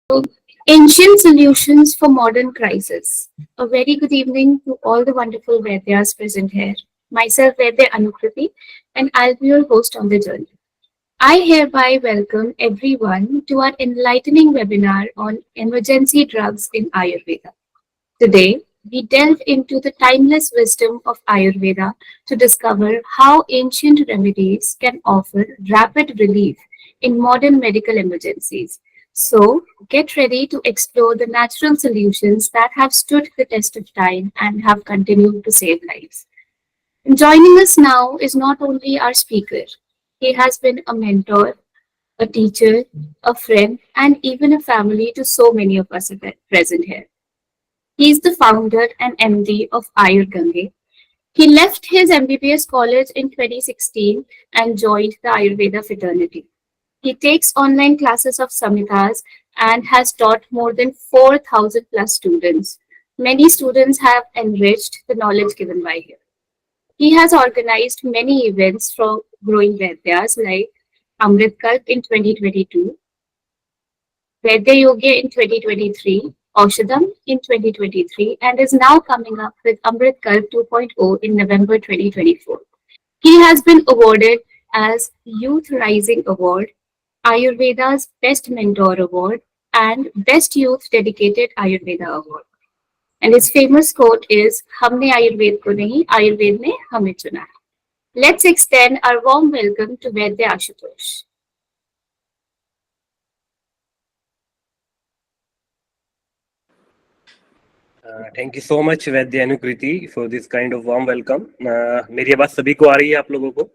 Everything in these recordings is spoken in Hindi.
Ancient Solutions for Modern Crisis. A very good evening to all the wonderful Vaidyas present here. Myself, Vaidya Anukriti, and I'll be your host on the journey. I hereby welcome everyone to our enlightening webinar on emergency drugs in Ayurveda. Today, we delve into the timeless wisdom of Ayurveda to discover how ancient remedies can offer rapid relief in modern medical emergencies. So, get ready to explore the natural solutions that have stood the test of time and have continued to save lives. Joining us now is not only our speaker, he has been a mentor, a teacher, a friend, and even a family to so many of us present here. He is the founder and MD of Ayurgange. He left his MBBS college in 2016 and joined the Ayurveda fraternity. He takes online classes of Samitas and has taught more than 4,000 plus students. Many students have enriched the knowledge given by him. He has organized many events for growing Vaidyas like Amrit Kalp in 2022, Vaidya Yoga in 2023, Aushadam in 2023, and is now coming up with Amrit Kalp 2.0 in November 2024. He has been awarded as Youth Rising Award, Ayurveda's Best Mentor Award, and Best Youth Dedicated Ayurveda Award. And his famous quote is, "हमने आयुर्वेद को नहीं, आयुर्वेद ने हमें चुना है." Let's extend our warm welcome to Vaidya Ashutosh. Thank you so much, Vaidya Anukriti, for this kind of warm welcome. मेरी आवाज सभी को आ रही है आप लोगों को?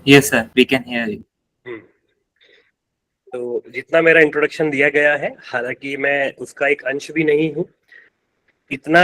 Yes, sir. We can hear you. तो जितना मेरा इंट्रोडक्शन दिया गया है, हालांकि मैं उसका एक अंश भी नहीं हूँ। इतना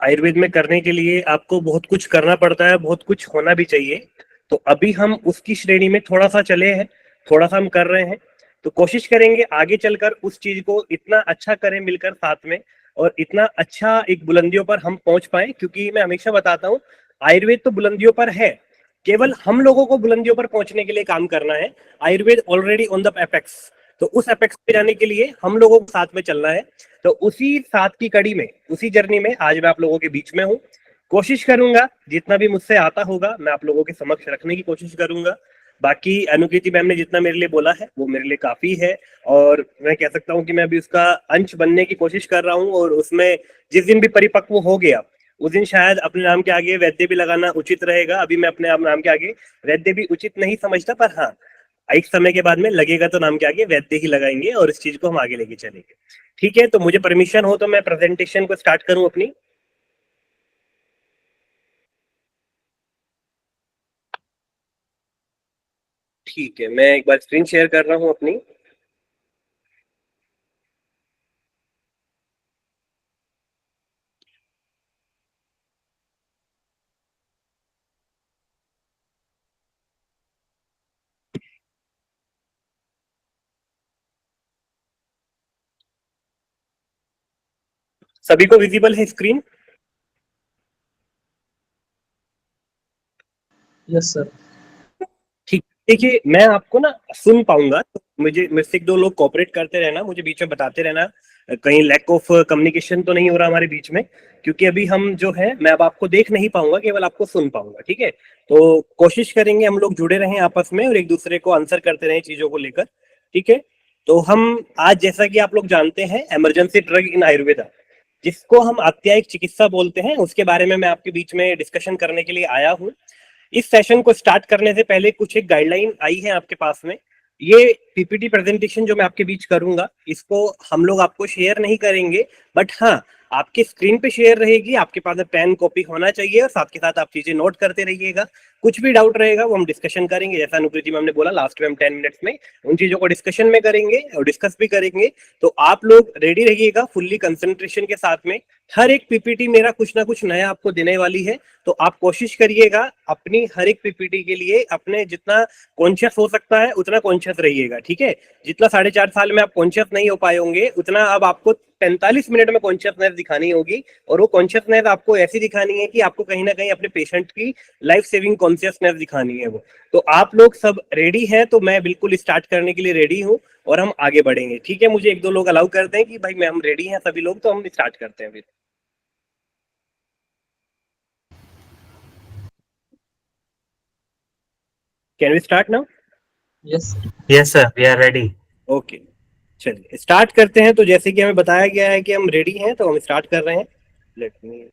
आयुर्वेद में करने के लिए आपको बहुत कुछ करना पड़ता है, बहुत कुछ होना भी चाहिए। तो अभी हम उसकी श्रेणी में थोड़ा सा चले हैं, थोड़ा सा हम कर रहे हैं। तो कोशिश करेंगे आगे चलकर उस चीज को इतना अच्छा करें मिलकर साथ में, और इतना अच्छा एक बुलंदियों पर हम पहुंच पाए। क्योंकि मैं हमेशा बताता हूँ, आयुर्वेद तो बुलंदियों पर है, केवल हम लोगों को बुलंदियों पर पहुंचने के लिए काम करना है। Ayurveda already on the apex, तो उस एपेक्स पे जाने के लिए हम लोगों को साथ में चलना है। तो उसी साथ की कड़ी में, उसी जर्नी में आज मैं आप लोगों के बीच में हूँ। कोशिश करूंगा जितना भी मुझसे आता होगा मैं आप लोगों के समक्ष रखने की कोशिश करूंगा। बाकी अनुकृति मैम ने जितना मेरे लिए बोला है वो मेरे लिए काफी है, और मैं कह सकता हूँ कि मैं अभी उसका अंश बनने की कोशिश कर रहा हूँ। और उसमें जिस दिन भी परिपक्व हो गया उस दिन शायद अपने नाम के आगे वैद्य भी लगाना उचित रहेगा। अभी मैं अपने नाम के आगे वैद्य भी उचित नहीं समझता, पर हाँ, एक समय के बाद में लगेगा तो नाम के आगे वैद्य ही लगाएंगे और इस चीज को हम आगे लेके चलेंगे। ठीक है, तो मुझे परमिशन हो तो मैं प्रेजेंटेशन को स्टार्ट करूं अपनी। ठीक है, मैं एक बार स्क्रीन शेयर कर रहा हूं अपनी। सभी को विजिबल है स्क्रीन? Yes sir. ठीक, देखिए मैं आपको ना सुन पाऊंगा, तो मुझे मुझसे एक दो लोग कोऑपरेट करते रहना, मुझे बीच में बताते रहना कहीं लैक ऑफ कम्युनिकेशन तो नहीं हो रहा हमारे बीच में। क्योंकि अभी हम जो है, मैं अब आपको देख नहीं पाऊंगा, केवल आपको सुन पाऊंगा। ठीक है, तो कोशिश करेंगे हम लोग जुड़े रहें आपस में और एक दूसरे को आंसर करते रहें चीजों को लेकर। ठीक है, तो हम आज, जैसा कि आप लोग जानते हैं, इमरजेंसी ड्रग इन आयुर्वेदा, जिसको हम आत्यायिक चिकित्सा बोलते हैं, उसके बारे में मैं आपके बीच में डिस्कशन करने के लिए आया हूँ। इस सेशन को स्टार्ट करने से पहले कुछ एक गाइडलाइन आई है आपके पास में। ये पीपीटी प्रेजेंटेशन जो मैं आपके बीच करूंगा, इसको हम लोग आपको शेयर नहीं करेंगे, बट हाँ, आपके स्क्रीन पे शेयर रहेगी। आपके पास पेन कॉपी होना चाहिए और साथ के साथ आप चीजें नोट करते रहिएगा। कुछ भी डाउट रहेगा वो हम डिस्कशन करेंगे, जैसा अनुकृति मैम ने बोला लास्ट में हम 10 मिनट्स में उन चीजों को डिस्कशन में करेंगे और डिस्कस भी करेंगे। तो आप लोग रेडी रहिएगा फुल्ली कंसंट्रेशन के साथ में। हर एक पीपीटी मेरा कुछ ना कुछ नया आपको देने वाली है, तो आप कोशिश करिएगा अपनी हर एक पीपीटी के लिए अपने जितना कॉन्शियस हो सकता है उतना कॉन्शियस रहिएगा। ठीक है, जितना 4.5 साल में आप कॉन्शियस नहीं हो पाए होंगे, उतना अब आपको 45 मिनट में कॉन्शियसनेस दिखानी होगी। और वो कॉन्शियसनेस आपको ऐसी दिखानी है कि आपको कहीं ना कहीं अपने पेशेंट की लाइफ सेविंग कॉन्शियसनेस दिखानी है वो। तो आप लोग सब रेडी हैं? तो मैं बिल्कुल स्टार्ट करने के लिए रेडी हूँ और हम आगे बढ़ेंगे। ठीक है, मुझे एक दो लोग अलाउ कर दें कि भाई मैं हम रेडी हैं सभी लोग, तो हम स्टार्ट करते हैं फिर। Can we start now? Yes, sir. Yes, sir. We are ready. Okay, चलिए स्टार्ट करते हैं। तो जैसे कि हमें बताया गया है कि हम रेडी हैं, तो हम स्टार्ट कर रहे हैं। लेट मी,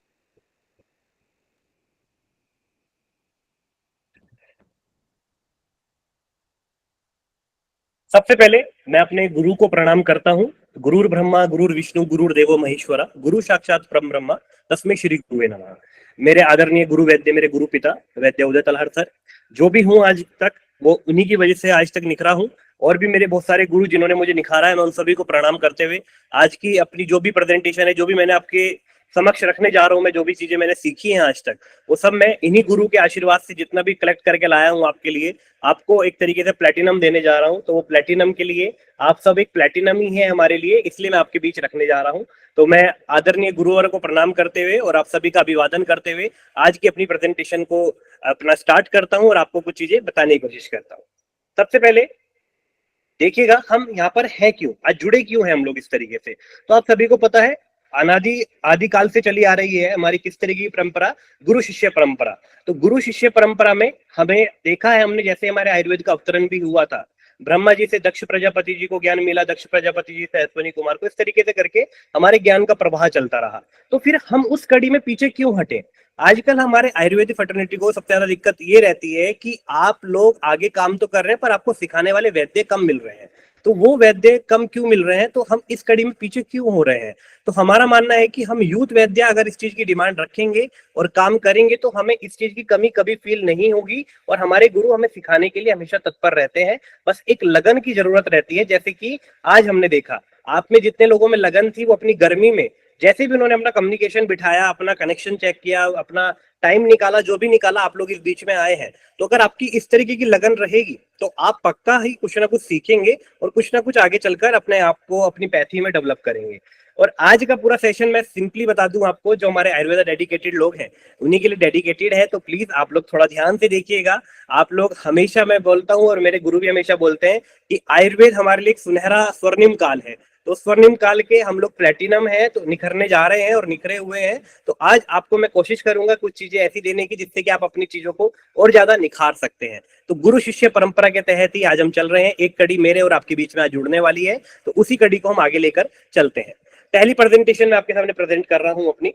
सबसे पहले मैं अपने गुरु को प्रणाम करता हूँ। गुरुर ब्रह्मा गुरुर विष्णु गुरुर देवो महेश्वरा, गुरु साक्षात परम ब्रह्मा तस्मै श्री गुरुवे नमः। मेरे आदरणीय गुरु वैद्य, मेरे गुरु पिता वैद्य उदय तलहर सर, जो भी हूँ आज तक वो उन्हीं की वजह से आज तक निखरा हूँ। और भी मेरे बहुत सारे गुरु जिन्होंने मुझे निखारा है, मैं उन सभी को प्रणाम करते हुए आज की अपनी जो भी प्रेजेंटेशन है, जो भी मैंने आपके समक्ष रखने जा रहा हूँ, मैं जो भी चीजें मैंने सीखी हैं आज तक, वो सब मैं इन्हीं गुरु के आशीर्वाद से जितना भी कलेक्ट करके लाया हूँ आपके लिए, आपको एक तरीके से प्लेटिनम देने जा रहा हूँ। तो वो प्लेटिनम के लिए आप सब एक प्लेटिनम ही है हमारे लिए, इसलिए मैं आपके बीच रखने जा रहा हूँ। तो मैं आदरणीय गुरुवर को प्रणाम करते हुए और आप सभी का अभिवादन करते हुए आज की अपनी प्रेजेंटेशन को अपना स्टार्ट करता हूँ और आपको कुछ चीजें बताने की कोशिश करता हूँ। सबसे पहले देखिएगा हम यहाँ पर है क्यों, आज जुड़े क्यों हैं हम लोग इस तरीके से। तो आप सभी को पता है अनादि आदिकाल से चली आ रही है हमारी किस तरीके की परंपरा, गुरु शिष्य परंपरा। तो गुरु शिष्य परंपरा में हमें देखा है हमने, जैसे हमारे आयुर्वेद का अवतरण भी हुआ था, ब्रह्मा जी से दक्ष प्रजापति जी को ज्ञान मिला, दक्ष प्रजापति जी से अश्वनी कुमार को, इस तरीके से करके हमारे ज्ञान का प्रवाह चलता रहा। तो फिर हम उस कड़ी में पीछे क्यों हटे। आजकल हमारे आयुर्वेदिक फर्टर्निटी को सबसे ज्यादा दिक्कत ये रहती है कि आप लोग आगे काम तो कर रहे हैं पर आपको सिखाने वाले वैद्य कम मिल रहे हैं। तो वो वैद्य कम क्यों मिल रहे हैं, तो हम इस कड़ी में पीछे क्यों हो रहे हैं। तो हमारा मानना है कि हम यूथ वैद्य अगर इस चीज की डिमांड रखेंगे और काम करेंगे तो हमें इस चीज की कमी कभी फील नहीं होगी। और हमारे गुरु हमें सिखाने के लिए हमेशा तत्पर रहते हैं, बस एक लगन की जरूरत रहती है। जैसे कि आज हमने देखा आप में जितने लोगों में लगन थी, वो अपनी गर्मी में जैसे भी उन्होंने अपना कम्युनिकेशन बिठाया, अपना कनेक्शन चेक किया, अपना टाइम निकाला, जो भी निकाला, आप लोग इस बीच में आए हैं। तो अगर आपकी इस तरीके की लगन रहेगी तो आप पक्का ही कुछ ना कुछ सीखेंगे और कुछ ना कुछ आगे चलकर अपने आप को अपनी पैथी में डेवलप करेंगे। और आज का पूरा सेशन मैं सिंपली बता दूं आपको, जो हमारे आयुर्वेदा डेडिकेटेड लोग हैं उन्हीं के लिए डेडिकेटेड है। तो प्लीज आप लोग थोड़ा ध्यान से देखिएगा। आप लोग हमेशा, मैं बोलता हूं और मेरे गुरु भी हमेशा बोलते हैं कि आयुर्वेद हमारे लिए एक सुनहरा स्वर्णिम काल है। तो स्वर्णिम काल के हम लोग प्लेटिनम है, तो निखरने जा रहे हैं और निखरे हुए हैं। तो आज आपको मैं कोशिश करूंगा कुछ चीजें ऐसी देने की जिससे कि आप अपनी चीजों को और ज्यादा निखार सकते हैं। तो गुरु शिष्य परंपरा के तहत ही आज हम चल रहे हैं। एक कड़ी मेरे और आपके बीच में आज जुड़ने वाली है, तो उसी कड़ी को हम आगे लेकर चलते हैं। पहली प्रेजेंटेशन में आपके सामने प्रेजेंट कर रहा हूं अपनी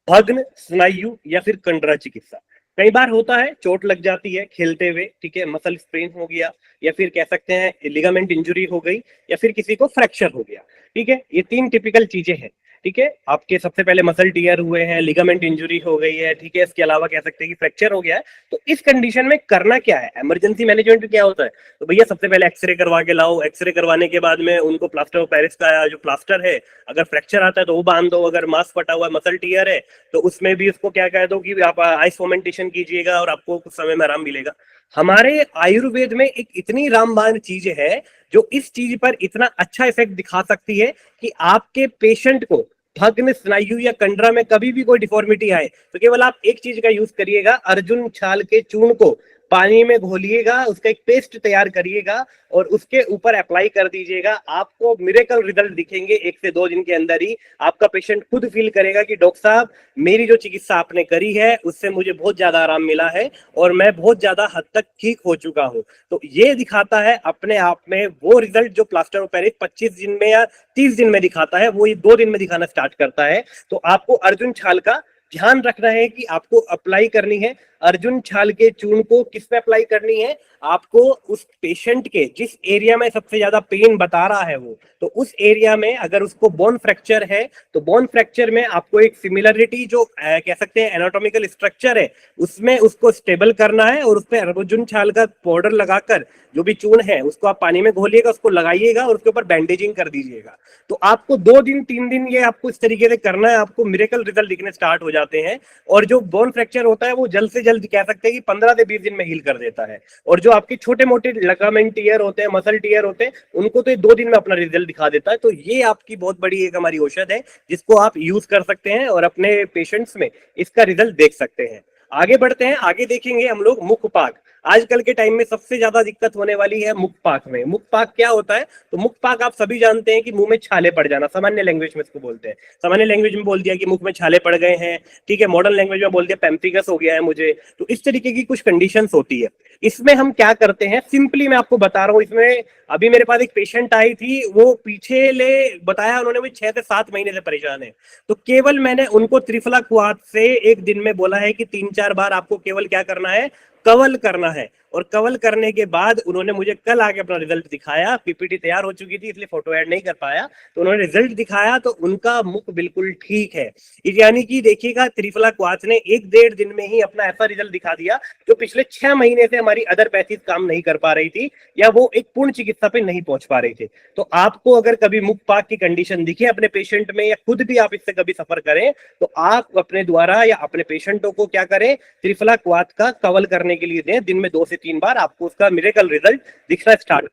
भग्न स्नायु या फिर कंडरा चिकित्सा। कई बार होता है चोट लग जाती है खेलते हुए, ठीक है, मसल स्प्रेन हो गया या फिर कह सकते हैं लिगामेंट इंजरी हो गई या फिर किसी को फ्रैक्चर हो गया, ठीक है। ये तीन टिपिकल चीजें हैं, ठीक है। आपके सबसे पहले मसल टीयर हुए हैं, लिगामेंट इंजरी हो गई है, ठीक है, इसके अलावा कह सकते हैं कि फ्रैक्चर हो गया है। तो इस कंडीशन में करना क्या है, इमरजेंसी मैनेजमेंट क्या होता है। तो भैया सबसे पहले एक्सरे करवा के लाओ, एक्सरे करवाने के बाद में उनको प्लास्टर ऑफ पेरिस का जो प्लास्टर है, अगर फ्रैक्चर आता है तो वो बांध दो, अगर मांस फटा हुआ मसल टीयर है तो उसमें भी उसको क्या कह दो कि आप आइस फोमेंटेशन कीजिएगा और आपको कुछ समय में आराम मिलेगा। हमारे आयुर्वेद में एक इतनी रामबाण चीज है जो इस चीज पर इतना अच्छा इफेक्ट दिखा सकती है कि आपके पेशेंट को भग्न स्नायु या कंडरा में कभी भी कोई डिफॉर्मिटी आए तो केवल आप एक चीज का यूज करिएगा, अर्जुन छाल के चूर्ण को पानी में घोलिएगा, उसका एक पेस्ट तैयार करिएगा और उसके ऊपर अप्लाई कर दीजिएगा। आपको मिरेकल रिजल्ट दिखेंगे 1 से 2 दिन के अंदर ही। आपका पेशेंट खुद फील करेगा कि डॉक्टर साहब मेरी जो चिकित्सा आपने करी है उससे मुझे बहुत ज्यादा आराम मिला है और मैं बहुत ज्यादा हद तक ठीक हो चुका हूँ। तो ये दिखाता है अपने आप में वो रिजल्ट जो प्लास्टर ऑफ पेरिस 25 दिन में या 30 दिन में दिखाता है, वो ये 2 दिन में दिखाना स्टार्ट करता है। तो आपको अर्जुन छाल का ध्यान रखना है कि आपको अप्लाई करनी है अर्जुन छाल के चूर्ण को। किस पे अप्लाई करनी है, आपको उस पेशेंट के जिस एरिया में सबसे ज्यादा पेन बता रहा है वो, तो उस एरिया में अगर उसको बोन फ्रैक्चर है तो बोन फ्रैक्चर में आपको एक सिमिलरिटी जो कह सकते हैं एनाटॉमिकल स्ट्रक्चर है उसमें उसको स्टेबल करना है और उस पर अर्जुन छाल का पाउडर लगाकर जो भी चूर्ण है उसको आप पानी में घोलिएगा, उसको लगाइएगा और उसके ऊपर बैंडेजिंग कर दीजिएगा। तो आपको 2 दिन 3 दिन ये आपको इस तरीके से करना है, आपको मिरेकल रिजल्ट दिखने स्टार्ट हो जाते हैं और जो बोन फ्रैक्चर होता है वो जल्द से जल्द कह सकते हैं कि 15 से 20 दिन में हील कर देता है। और जो आपके छोटे मोटे लिगामेंट टीयर होते हैं, मसल टीयर होते हैं, उनको तो 2 दिन में अपना रिजल्ट दिखा देता है। तो ये आपकी बहुत बड़ी एक हमारी औषध है जिसको आप यूज कर सकते हैं और अपने पेशेंट्स में इसका रिजल्ट देख सकते हैं। आगे बढ़ते हैं, आगे देखेंगे हम लोग मुखपाक। आजकल के टाइम में सबसे ज्यादा दिक्कत होने वाली है मुखपाक में। मुखपाक क्या होता है? तो मुखपाक आप सभी जानते हैं कि मुंह में छाले पड़ जाना, सामान्य लैंग्वेज में इसको बोलते हैं। सामान्य लैंग्वेज में बोल दिया कि मुख में छाले पड़ गए हैं, ठीक है। मॉडर्न लैंग्वेज में बोल दिया पेम्पिगस हो गया है मुझे। तो इस तरीके की कुछ कंडीशंस होती है। इसमें हम क्या करते हैं, सिंपली मैं आपको बता रहा हूँ। इसमें अभी मेरे पास एक पेशेंट आई थी, वो पीछे ले बताया उन्होंने, वो 6 से 7 महीने से परेशान है। तो केवल मैंने उनको त्रिफला क्वाथ से एक दिन में बोला है कि 3-4 बार आपको केवल क्या करना है, कवल करना है। और कवल करने के बाद उन्होंने मुझे कल आके अपना रिजल्ट दिखाया। पीपीटी तैयार हो चुकी थी इसलिए फोटो ऐड नहीं कर पाया, तो उन्होंने रिजल्ट दिखाया तो उनका मुख बिल्कुल ठीक है। यानी कि देखिएगा, त्रिफला क्वाथ ने 1-1.5 दिन में ही अपना ऐसा रिजल्ट दिखा दिया जो पिछले 6 महीने से हमारी अदर पैथीज काम नहीं कर पा रही थी, या वो एक पूर्ण चिकित्सा पे नहीं पहुंच पा रही थी। तो आपको अगर कभी मुखपाक की कंडीशन दिखे अपने पेशेंट में, या खुद भी आप इससे कभी सफर करें, तो आप अपने द्वारा या अपने पेशेंटों को क्या करें, त्रिफला क्वाथ का कवल करने के लिए दें। दिन में 2 से 3 बार, आपको उसका मिरेकल रिजल्ट दिखना स्टार्ट।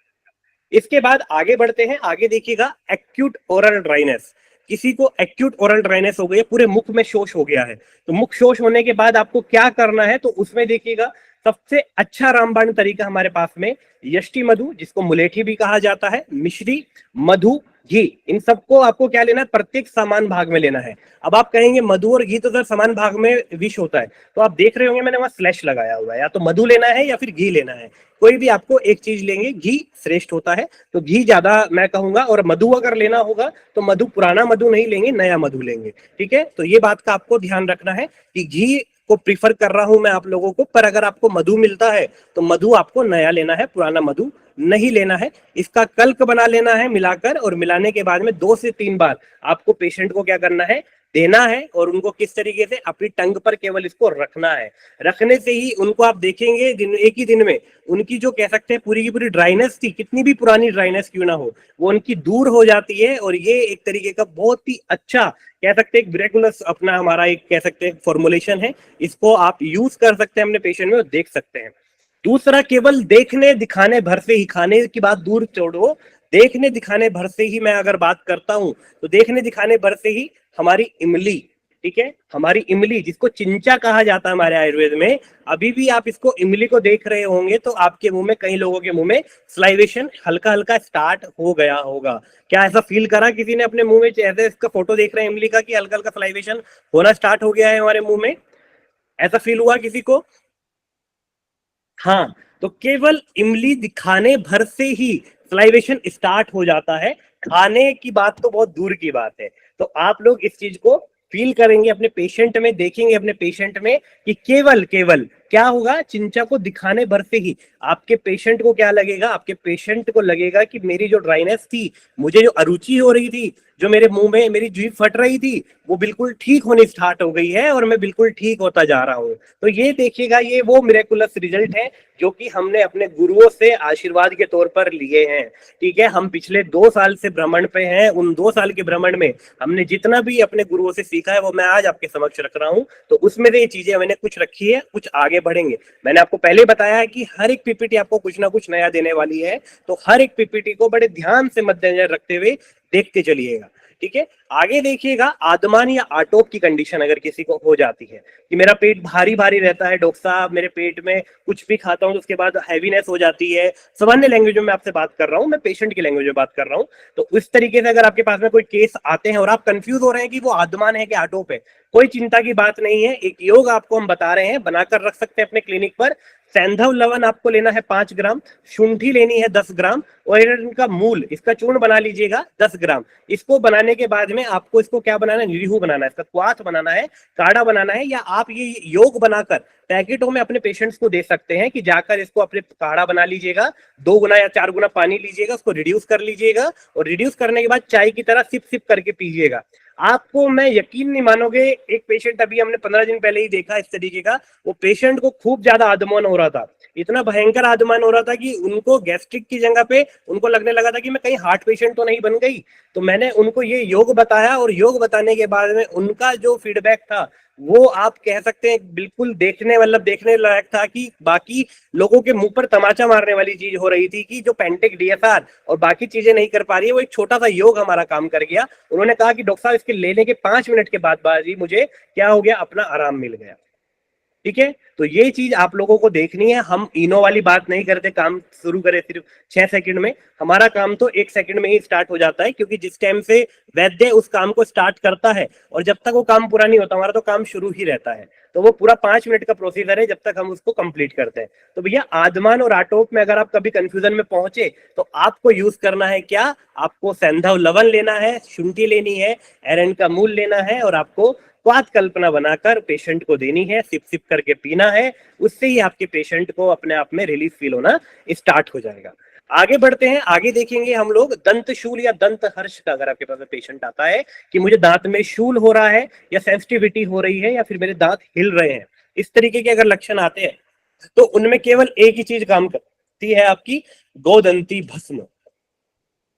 इसके बाद आगे बढ़ते हैं, आगे देखिएगा एक्यूट ओरल ड्राइनेस। किसी को एक्यूट ओरल ड्राइनेस हो गई है, पूरे मुख में शोष हो गया है, तो मुख शोष होने के बाद आपको क्या करना है, तो उसमें देखिएगा सबसे अच्छा रामबाण तरीका हमारे पास में यष्टि मधु, जिसको मुलेठी भी कहा जाता है, मिश्री, मधु, घी, इन सबको आपको क्या लेना है, प्रत्येक समान भाग में लेना है। अब आप कहेंगे मधु और घी तो सर समान भाग में विष होता है, तो आप देख रहे होंगे मैंने वहां स्लैश लगाया हुआ है, या तो मधु लेना है या फिर घी लेना है। कोई भी आपको एक चीज लेंगे, घी श्रेष्ठ होता है, तो घी ज्यादा मैं कहूंगा। और मधु अगर लेना होगा तो मधु पुराना मधु नहीं लेंगे, नया मधु लेंगे, ठीक है। तो ये बात का आपको ध्यान रखना है कि घी को प्रीफर कर रहा हूं मैं आप लोगों को, पर अगर आपको मधु मिलता है तो मधु आपको नया लेना है, पुराना मधु नहीं लेना है। इसका कल्क बना लेना है मिलाकर, और मिलाने के बाद में 2 से 3 बार आपको पेशेंट को क्या करना है, देना है। और उनको किस तरीके से, अपनी टंग पर केवल इसको रखना है। रखने से ही उनको आप देखेंगे एक ही दिन में उनकी जो कह सकते हैं पूरी की पूरी ड्राइनेस थी, कितनी भी पुरानी ड्राइनेस क्यों ना हो, वो उनकी दूर हो जाती है। और ये एक तरीके का बहुत ही अच्छा कह सकते हैं मिरेकुलस अपना हमारा एक कह सकते हैं फॉर्मुलेशन है। इसको आप यूज कर सकते हैं अपने पेशेंट में और देख सकते हैं। दूसरा, केवल देखने दिखाने भर से ही, खाने की बात दूर छोड़ो, देखने दिखाने भर से ही मैं अगर बात करता हूं, तो देखने दिखाने भर से ही हमारी इमली, ठीक है, हमारी इमली जिसको चिंचा कहा जाता है हमारे आयुर्वेद में, अभी भी आप इसको इमली को देख रहे होंगे तो आपके मुंह में, कई लोगों के मुंह में स्लाइवेशन हल्का हल्का स्टार्ट हो गया होगा। क्या ऐसा फील करा किसी ने अपने मुंह में, ऐसे इसका फोटो देख रहे हैं इमली का, कि हल्का हल्का स्लाइवेशन होना स्टार्ट हो गया है हमारे मुंह में? ऐसा फील हुआ किसी को? हाँ, तो केवल इमली दिखाने भर से ही सलाइवेशन स्टार्ट हो जाता है। खाने की बात तो बहुत दूर की बात है। तो आप लोग इस चीज को फील करेंगे अपने पेशेंट में, देखेंगे अपने पेशेंट में कि केवल केवल क्या होगा, चिंचा को दिखाने भर से ही आपके पेशेंट को क्या लगेगा, आपके पेशेंट को लगेगा कि मेरी जो ड्राइनेस थी, मुझे जो अरुचि हो रही थी, जो मेरे मुंह में मेरी जीभ फट रही थी, वो बिल्कुल ठीक होनी स्टार्ट हो गई है और मैं बिल्कुल ठीक होता जा रहा हूँ। तो ये देखिएगा, ये वो मिरेकुलस रिजल्ट है जो कि हमने अपने गुरुओं से आशीर्वाद के तौर पर लिए हैं, ठीक है। हम पिछले 2 साल से भ्रमण पे हैं। उन 2 साल के भ्रमण में हमने जितना भी अपने गुरुओं से सीखा है वो मैं आज आपके समक्ष रख रहा हूँ। तो उसमें से ये चीजें मैंने कुछ रखी है, कुछ आगे बढ़ेंगे। मैंने आपको पहले बताया है कि हर एक पीपीटी आपको कुछ ना कुछ नया देने वाली है, तो हर एक पीपीटी को बड़े ध्यान से मद्देनजर रखते हुए देखते चलिएगा, ठीक है। आगे देखिएगा, आदमान या आटोप की कंडीशन अगर किसी को हो जाती है कि मेरा पेट भारी भारी रहता है डॉक्टर साहब, मेरे पेट में कुछ भी खाता हूं तो उसके बाद हैवीनेस हो जाती है, सामान्य लैंग्वेज में मैं आपसे बात कर रहा हूं, मैं पेशेंट की लैंग्वेज में बात कर रहा हूं। तो इस तरीके से अगर आपके पास में कोई केस आते हैं और आप कंफ्यूज हो रहे हैं कि वो आदमान है कि आटोप है, कोई चिंता की बात नहीं है। एक योग आपको हम बता रहे हैं, बनाकर रख सकते हैं अपने क्लिनिक पर। सैंधव लवण आपको लेना है 5 ग्राम, शुंठी लेनी है 10 ग्राम, और इनका मूल, इसका चूर्ण बना लीजिएगा 10 ग्राम। इसको बनाने के बाद में आपको इसको क्या बनाना है, निरीहू बनाना है, इसका क्वाथ बनाना है, काढ़ा बनाना है, या आप ये योग बनाकर पैकेटों में अपने पेशेंट्स को दे सकते हैं कि जाकर इसको अपने काढ़ा बना लीजिएगा, 2 गुना या 4 गुना पानी लीजिएगा, उसको रिड्यूस कर लीजिएगा, और रिड्यूस करने के बाद चाय की तरह सिप सिप करके पीजिएगा। आपको मैं यकीन नहीं मानोगे, एक पेशेंट अभी हमने 15 दिन पहले ही देखा इस तरीके का, वो पेशेंट को खूब ज्यादा आदमान हो रहा था, इतना भयंकर आदमान हो रहा था कि उनको गैस्ट्रिक की जगह पे उनको लगने लगा था कि मैं कहीं हार्ट पेशेंट तो नहीं बन गई। तो मैंने उनको ये योग बताया, और योग बताने के बाद में उनका जो फीडबैक था वो आप कह सकते हैं बिल्कुल देखने लायक था कि बाकी लोगों के मुंह पर तमाचा मारने वाली चीज हो रही थी कि जो पेंटेक डीएसआर और बाकी चीजें नहीं कर पा रही है, वो एक छोटा सा योग हमारा काम कर गया। उन्होंने कहा कि डॉक्टर साहब इसके लेने के 5 मिनट के बाद बाजी मुझे क्या हो गया, अपना आराम मिल गया। ठीक है, तो ये चीज आप लोगों को देखनी है। हम इनो वाली बात नहीं करते, काम शुरू करें सिर्फ 6 सेकंड में, हमारा काम तो 1 सेकंड में ही स्टार्ट हो जाता है, क्योंकि जिस टाइम से वैद्य उस काम को स्टार्ट करता है और जब तक वो काम पूरा नहीं होता, हमारा तो काम शुरू ही रहता है। तो वो पूरा 5 मिनट का प्रोसीजर है जब तक हम उसको कंप्लीट करते हैं। तो भैया आदमान और आटोप में अगर आप कभी कंफ्यूजन में पहुंचे तो आपको यूज करना है क्या, आपको सैंधव लवण लेना है, शुंठी लेनी है, एरंड का मूल लेना है और आपको स्वाद कल्पना बनाकर पेशेंट को देनी है, सिप सिप करके पीना है। उससे ही आपके पेशेंट को अपने आप में रिलीफ फील होना स्टार्ट हो जाएगा। आगे बढ़ते हैं, आगे देखेंगे हम लोग दंत शूल या दंत हर्ष का। अगर आपके पास पेशेंट आता है कि मुझे दांत में शूल हो रहा है या सेंसिटिविटी हो रही है या फिर मेरे दांत हिल रहे हैं, इस तरीके के अगर लक्षण आते हैं तो उनमें केवल एक ही चीज काम करती है, आपकी गोदंती भस्म।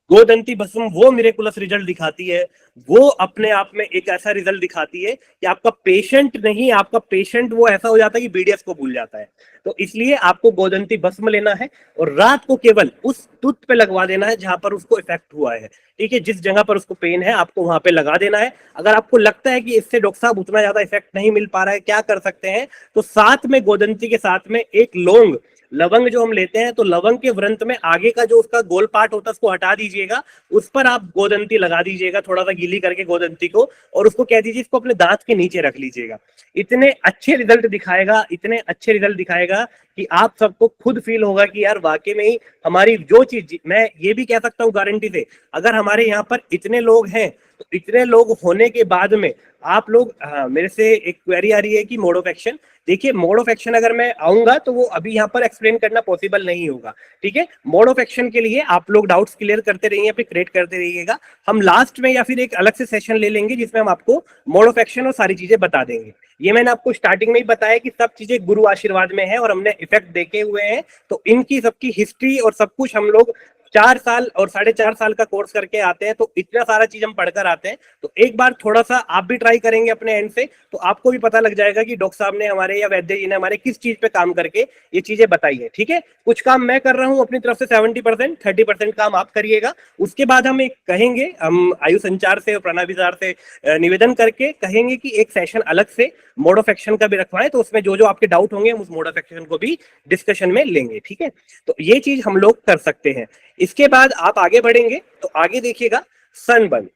गोदंती भस्म वो मिरेकुलस रिजल्ट दिखाती है, वो अपने आप में एक ऐसा रिजल्ट दिखाती है कि आपका पेशेंट नहीं, आपका पेशेंट वो ऐसा हो जाता है कि बीडीएस को भूल जाता है। तो इसलिए आपको गोदंती भस्म लेना है और रात को केवल उस टूथ पे लगवा देना है जहां पर उसको इफेक्ट हुआ है। ठीक है, जिस जगह पर उसको पेन है आपको वहां पे लगा देना है। अगर आपको लगता है कि इससे डॉक्टर साहब उतना ज्यादा इफेक्ट नहीं मिल पा रहा है, क्या कर सकते हैं, तो साथ में गोदंती के साथ में एक लौंग, लवंग जो हम लेते हैं, तो लवंग के व्रंत में आगे का जो उसका गोल पार्ट होता है उसको हटा दीजिएगा, उस पर आप गोदंती लगा दीजिएगा थोड़ा सा गीली करके गोदंती को, और उसको कह दीजिए इसको अपने दांत के नीचे रख लीजिएगा। इतने अच्छे रिजल्ट दिखाएगा, इतने अच्छे रिजल्ट दिखाएगा कि आप सबको खुद फील होगा कि यार वाकई में ही हमारी जो चीज, मैं ये भी कह सकता हूँ गारंटी से, अगर हमारे यहाँ पर इतने लोग हैं तो इतने लोग होने के बाद में आप लोग, हाँ मेरे से एक क्वेरी आ रही है कि मोड ऑफ एक्शन। देखिए मोड ऑफ एक्शन अगर मैं आऊंगा तो वो अभी यहाँ पर एक्सप्लेन करना पॉसिबल नहीं होगा। ठीक है, मोड ऑफ एक्शन के लिए आप लोग डाउट्स क्लियर करते रहिए, फिर क्रिएट करते रहिएगा। हम लास्ट में या फिर एक अलग से सेशन ले लेंगे जिसमें हम आपको मोड ऑफ एक्शन और सारी चीजें बता देंगे। ये मैंने आपको स्टार्टिंग में ही बताया कि सब चीजें गुरु आशीर्वाद में है और हमने इफेक्ट देखे हुए हैं, तो इनकी सबकी हिस्ट्री और सब कुछ हम लोग 4 साल और 4.5 साल का कोर्स करके आते हैं, तो इतना सारा चीज हम पढ़कर आते हैं। तो एक बार थोड़ा सा आप भी ट्राई करेंगे अपने एंड से, तो आपको भी पता लग जाएगा कि डॉक्टर साहब ने हमारे या वैद्य जी ने हमारे किस चीज पे काम करके ये चीजें बताई है। ठीक है, कुछ काम मैं कर रहा हूं अपनी तरफ से 70%, 30% काम आप करिएगा। उसके बाद हम एक कहेंगे, हम आयु संचार से और प्राणाभिसार से निवेदन करके कहेंगे कि एक सेशन अलग से मोड ऑफ एक्शन का भी रखवाएं, तो उसमें जो जो आपके डाउट होंगे हम उस मोड ऑफ एक्शन को भी डिस्कशन में लेंगे। ठीक है, तो ये चीज हम लोग कर सकते हैं। इसके बाद आप आगे बढ़ेंगे तो आगे देखिएगा सनबर्न।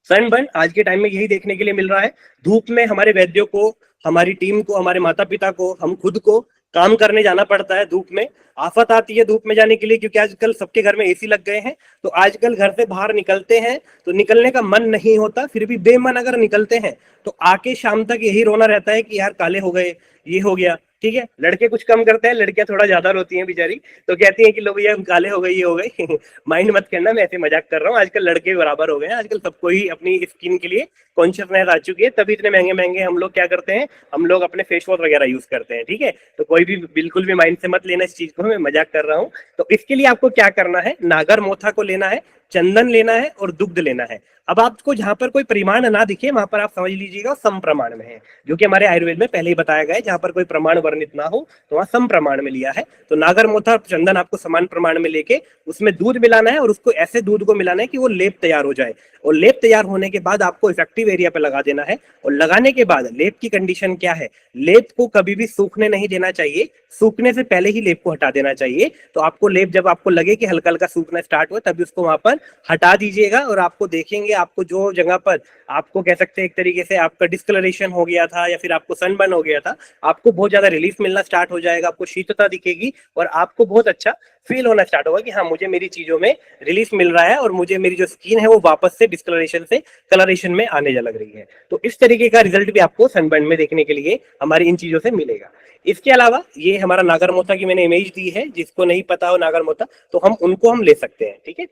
सनबर्न आज के टाइम में यही देखने के लिए मिल रहा है। धूप में हमारे वैद्यों को, हमारी टीम को, हमारे माता पिता को, हम खुद को काम करने जाना पड़ता है धूप में। आफत आती है धूप में जाने के लिए, क्योंकि आजकल सबके घर में एसी लग गए हैं। तो आजकल घर से बाहर निकलते हैं तो निकलने का मन नहीं होता, फिर भी बेमन अगर निकलते हैं तो आके शाम तक यही रोना रहता है कि यार काले हो गए, ये हो गया। ठीक है, लड़के कुछ कम करते हैं, लड़कियां थोड़ा ज्यादा रोती हैं बेचारी, तो कहती हैं कि लो भैया काले हो गए, ये हो गए। माइंड मत करना, मैं ऐसे मजाक कर रहा हूँ। आजकल लड़के बराबर हो गए हैं, आजकल सबको ही अपनी स्किन के लिए कॉन्शियसनेस आ चुकी है, तभी इतने महंगे महंगे हम लोग क्या करते हैं, हम लोग अपने फेस वॉश वगैरह यूज करते हैं। ठीक है, तो कोई भी बिल्कुल भी माइंड से मत लेना इस चीज को, मैं मजाक कर रहा हूँ। तो इसके लिए आपको क्या करना है, नागर मोथा को लेना है, चंदन लेना है और दुग्ध लेना है। अब आपको जहां पर कोई परिमाण ना दिखे वहां पर आप समझ लीजिएगा सम प्रमाण में है, जो कि हमारे आयुर्वेद में पहले ही बताया गया है। जहां पर कोई प्रमाण वर्णित ना हो तो वहां सम प्रमाण में लिया है। तो नागर मोथा चंदन आपको समान प्रमाण में लेके उसमें दूध मिलाना है और उसको ऐसे दूध को मिलाना है कि वो लेप तैयार हो जाए। और लेप तैयार होने के बाद आपको इफेक्टिव एरिया पे लगा देना है। और लगाने के बाद लेप की कंडीशन क्या है, लेप को कभी भी सूखने नहीं देना चाहिए, सूखने से पहले ही लेप को हटा देना चाहिए। तो आपको लेप जब आपको लगे कि हल्का हल्का सूखना स्टार्ट हुआ तभी उसको वहां पर हटा दीजिएगा। और आपको देखेंगे, आपको जो जगह पर आपको कह सकते हैं एक तरीके से आपका डिस्कलरेशन हो गया था या फिर आपको सनबर्न हो गया था, आपको बहुत ज्यादा रिलीफ मिलना स्टार्ट हो जाएगा, आपको शीतलता दिखेगी और आपको बहुत अच्छा फील होना स्टार्ट होगा कि हाँ मुझे मेरी चीजों में रिलीफ मिल रहा है और मुझे मेरी जो स्किन है वो वापस से डिस्कलरेशन से कलरेशन में आने लग रही है। तो इस तरीके का रिजल्ट भी आपको सनबर्न में देखने के लिए हमारी इन चीजों से मिलेगा। इसके अलावा ये हमारा नागर मोथा की मैंने इमेज दी है, जिसको नहीं पता हो नागर मोथा तो हम उनको हम ले सकते हैं। ठीक है,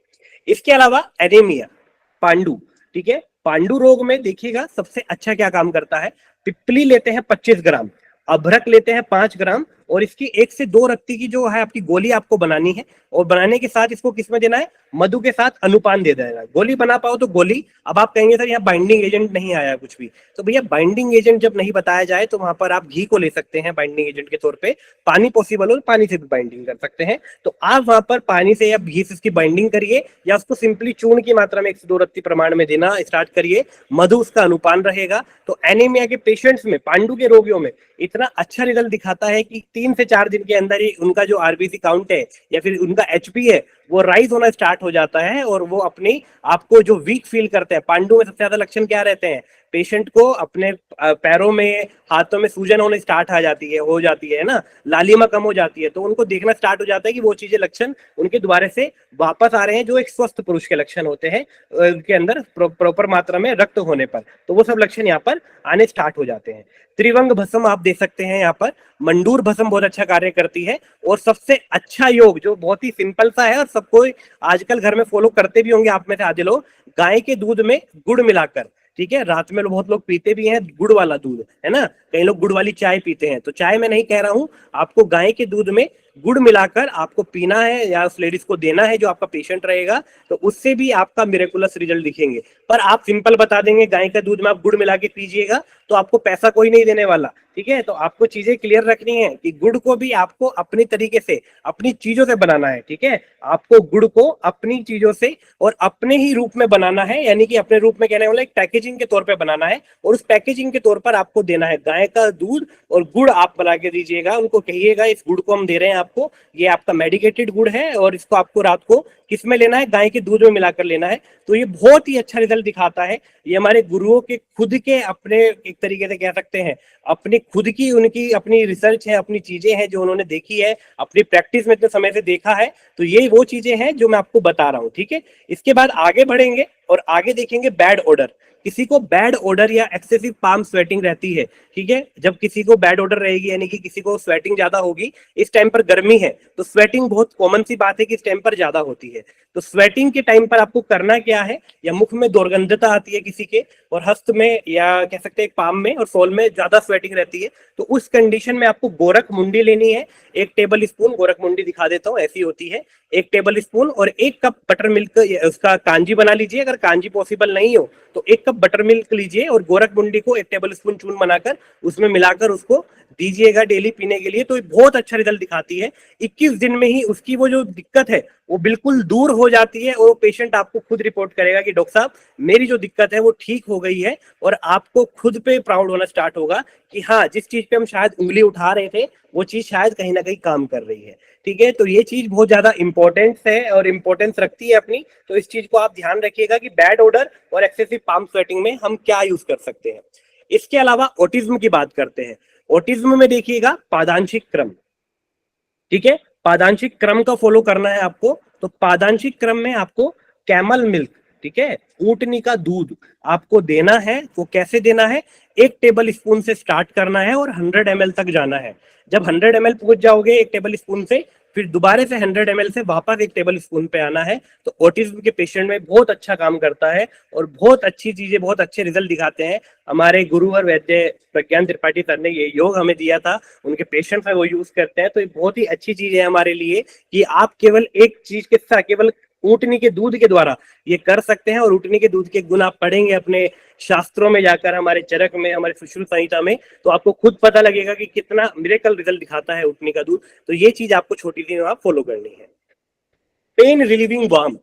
इसके अलावा एनीमिया, पांडु। ठीक है, पांडु रोग में देखिएगा सबसे अच्छा क्या काम करता है, पिप्पली लेते हैं 25 ग्राम, अभ्रक लेते हैं 5 ग्राम और इसकी 1 से 2 रत्ती की जो है आपकी गोली आपको बनानी है, और बनाने के साथ इसको किस में देना है, मधु के साथ अनुपान दे देना है। गोली बना पाओ तो गोली। अब आप कहेंगे सर यहाँ बाइंडिंग एजेंट नहीं आया कुछ भी, तो भैया बाइंडिंग एजेंट जब नहीं बताया जाए तो वहां पर आप घी को ले सकते हैं बाइंडिंग एजेंट के तौर पे। पानी पॉसिबल हो तो पानी से भी बाइंडिंग कर सकते हैं, तो आप वहां पर पानी से या घी से इसकी बाइंडिंग करिए, या उसको सिंपली चूर्ण की मात्रा में 1 से 2 रत्ती प्रमाण में देना स्टार्ट करिए। मधु उसका अनुपान रहेगा, तो एनीमिया के पेशेंट्स में, पांडु के रोगियों में इतना अच्छा रिजल्ट दिखाता है कि 3 से 4 दिन के अंदर ही उनका जो आरबीसी काउंट है या फिर उनका एचपी है वो राइज होना स्टार्ट हो जाता है, और वो अपनी आपको जो वीक फील करते हैं। पांडु में सबसे ज्यादा लक्षण क्या रहते हैं, पेशेंट को अपने पैरों में, हाथों में सूजन होने स्टार्ट आ जाती है, हो जाती है ना, लालिमा कम हो जाती है, तो उनको देखना स्टार्ट हो जाता है कि वो चीजें, लक्षण उनके दोबारा से वापस आ रहे हैं जो एक स्वस्थ पुरुष के लक्षण होते हैं उनके अंदर प्रॉपर मात्रा में रक्त होने पर, तो वो सब लक्षण यहाँ पर आने स्टार्ट हो जाते हैं। त्रिवंग भस्म आप दे सकते हैं यहाँ पर, मंडूर भस्म बहुत अच्छा कार्य करती है, और सबसे अच्छा योग जो बहुत ही सिंपल सा है और सबको आजकल घर में फॉलो करते भी होंगे आप में से आधे लोग, गाय के दूध में गुड़ मिलाकर, ठीक है, रात में बहुत लोग पीते भी हैं गुड़ वाला दूध, है ना, कई लोग गुड़ वाली चाय पीते हैं, तो चाय मैं नहीं कह रहा हूं, आपको गाय के दूध में गुड़ मिलाकर आपको पीना है या उस लेडीज को देना है जो आपका पेशेंट रहेगा, तो उससे भी आपका मिरेकुलस रिजल्ट दिखेंगे। पर आप सिंपल बता देंगे गाय का दूध में आप गुड़ मिला के पीजिएगा, तो आपको पैसा कोई नहीं देने वाला, ठीक है। तो आपको चीजें क्लियर रखनी है कि गुड़ को भी आपको अपनी तरीके से, अपनी चीजों से बनाना है, ठीक है। आपको गुड़ को अपनी चीजों से और अपने ही रूप में बनाना है, यानी कि अपने रूप में कहने वाला एक पैकेजिंग के तौर पे बनाना है, और उस पैकेजिंग के तौर पर आपको देना है गाय का दूध और गुड़ आप बना के दीजिएगा। उनको कहिएगा इस गुड़ को हम दे रहे हैं आपको, ये आपका मेडिकेटेड गुड़ है, और इसको आपको रात को किस में लेना है, गाय के दूध में मिलाकर लेना है। तो ये बहुत ही अच्छा रिजल्ट दिखाता है। ये हमारे गुरुओं के खुद के अपने, एक तरीके से कह सकते हैं, अपनी खुद की उनकी अपनी रिसर्च है, अपनी चीजें हैं जो उन्होंने देखी है, अपनी प्रैक्टिस में इतने समय से देखा है, तो ये वो चीजें हैं जो मैं आपको बता रहा हूँ, ठीक है। इसके बाद आगे बढ़ेंगे और आगे देखेंगे बैड ऑर्डर। किसी को बैड ऑर्डर या एक्सेसिव पाम स्वेटिंग रहती है, ठीक है, जब किसी को बैड ऑर्डर रहेगी, यानी कि किसी को स्वेटिंग ज्यादा होगी, इस टाइम पर गर्मी है तो स्वेटिंग बहुत कॉमन सी बात है कि इस टाइम पर ज्यादा होती है, तो स्वेटिंग के टाइम पर आपको करना क्या है, या मुख में दुर्गंधता आती है किसी के, और हस्त में या कह सकते हैं पाम में और सोल में ज्यादा स्वेटिंग रहती है, तो उस कंडीशन में आपको गोरख मुंडी लेनी है। 1 टेबल स्पून गोरख मुंडी दिखा देता हूँ, ऐसी होती है, 1 टेबल स्पून, और 1 कप बटर मिल्क, उसका कांजी बना लीजिए। अगर कांजी पॉसिबल नहीं हो तो 1 कप बटर मिल्क लीजिए और गोरख मुंडी को 1 टेबल स्पून चूर्ण बनाकर उसमें मिलाकर उसको दीजिएगा डेली पीने के लिए, तो बहुत अच्छा रिजल्ट दिखाती है। 21 दिन में ही उसकी वो जो दिक्कत है वो बिल्कुल दूर हो जाती है, और पेशेंट आपको खुद रिपोर्ट करेगा कि डॉक्टर साहब मेरी जो दिक्कत है वो ठीक हो गई है, और आपको खुद पे प्राउड होना स्टार्ट होगा कि हाँ, जिस चीज पे हम शायद उंगली उठा रहे थे वो चीज शायद कहीं ना कहीं काम कर रही है, ठीक है। तो ये चीज बहुत ज्यादा इंपॉर्टेंस है और इंपॉर्टेंस रखती है अपनी, तो इस चीज को आप ध्यान रखिएगा कि बैड ऑर्डर और एक्सेसिव पाम स्वेटिंग में हम क्या यूज कर सकते हैं। इसके अलावा ऑटिज्म की बात करते हैं। ऑटिज्म में देखिएगा पादांशिक क्रम, ठीक है, पादांशिक क्रम का फॉलो करना है आपको। तो पादांशिक क्रम में आपको कैमल मिल्क, ठीक है, ऊंटनी का दूध आपको देना है। वो कैसे देना है, 1 टेबल स्पून से स्टार्ट करना है और 100 ml तक जाना है। जब 100 ml पहुंच जाओगे 1 टेबल स्पून से, फिर दोबारा से 100 ml से वापस 1 टेबल स्पून पे आना है। तो ऑटिज्म के पेशेंट में बहुत अच्छा काम करता है और बहुत अच्छी चीजें, बहुत अच्छे रिजल्ट दिखाते हैं। हमारे गुरुवर वैद्य प्रज्ञान त्रिपाठी सर ने ये योग हमें दिया था, उनके पेशेंट्स में वो यूज करते हैं, तो ये बहुत ही अच्छी चीज है हमारे लिए कि आप केवल एक चीज के साथ, केवल ऊंटनी के दूध के द्वारा ये कर सकते हैं। और ऊंटनी के दूध के गुण आप पढ़ेंगे अपने शास्त्रों में जाकर, हमारे चरक में, हमारे सुश्रुत संहिता में, तो आपको खुद पता लगेगा कि कितना मिरेकल रिजल्ट दिखाता है ऊंटनी का दूध। तो ये चीज आपको छोटी सी आप फॉलो करनी है। पेन रिलीविंग बाम,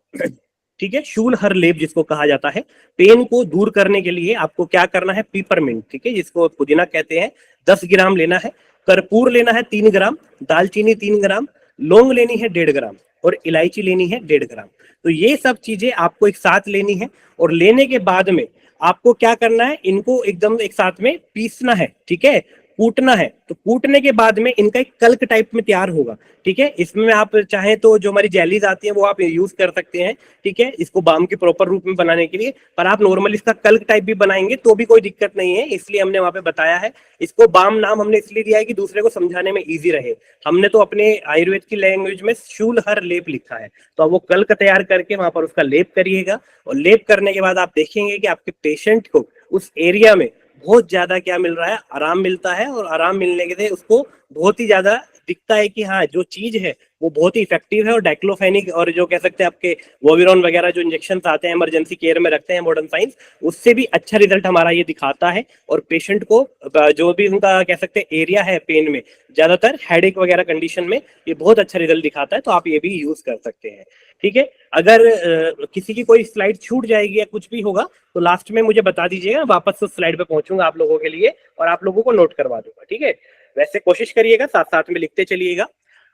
ठीक है, शूल हर लेप जिसको कहा जाता है, पेन को दूर करने के लिए आपको क्या करना है, पीपरमिंट, ठीक है, जिसको पुदीना कहते हैं, 10 ग्राम लेना है। कर्पूर लेना है 3 ग्राम, दालचीनी 3 ग्राम, लौंग लेनी है 1.5 ग्राम, और इलायची लेनी है 1.5 ग्राम। तो ये सब चीजें आपको एक साथ लेनी है, और लेने के बाद में आपको क्या करना है, इनको एकदम एक साथ में पीसना है, ठीक है, कूटना है। तो कूटने के बाद में इनका एक कल्क टाइप में तैयार होगा, ठीक है। इसमें आप चाहें तो जो हमारी जेलीज आती है वो आप यूज कर सकते हैं, ठीक है, इसको बाम के प्रॉपर रूप में बनाने के लिए। पर आप नॉर्मल इसका कल्क टाइप भी बनाएंगे तो भी कोई दिक्कत नहीं है, इसलिए हमने वहां पे बताया है। इसको बाम नाम हमने इसलिए दिया है कि दूसरे को समझाने में ईजी रहे। हमने तो अपने आयुर्वेद की लैंग्वेज में शूलहर लेप लिखा है, तो आप वो कल्क तैयार करके वहां पर उसका लेप करिएगा। और लेप करने के बाद आप देखेंगे कि आपके पेशेंट को उस एरिया में बहुत ज्यादा क्या मिल रहा है, आराम मिलता है, और आराम मिलने के लिए उसको बहुत ही ज्यादा दिखता है कि हाँ जो चीज है वो बहुत ही इफेक्टिव है। और डाइक्लोफेनिक और जो कह सकते हैं आपके वोविरॉन वगैरह जो इंजेक्शन आते हैं इमरजेंसी केयर में रखते हैं मॉडर्न साइंस, उससे भी अच्छा रिजल्ट हमारा ये दिखाता है। और पेशेंट को जो भी उनका कह सकते हैं एरिया है पेन में, ज्यादातर हेडेक वगैरह कंडीशन में ये बहुत अच्छा रिजल्ट दिखाता है, तो आप ये भी यूज कर सकते हैं। ठीक है, अगर किसी की कोई स्लाइड छूट जाएगी या कुछ भी होगा तो लास्ट में मुझे बता दीजिएगा, वापस उस स्लाइड पे पहुंचूंगा आप लोगों के लिए और आप लोगों को नोट करवा दूंगा। ठीक है, वैसे कोशिश करिएगा, साथ साथ में लिखते चलिएगा।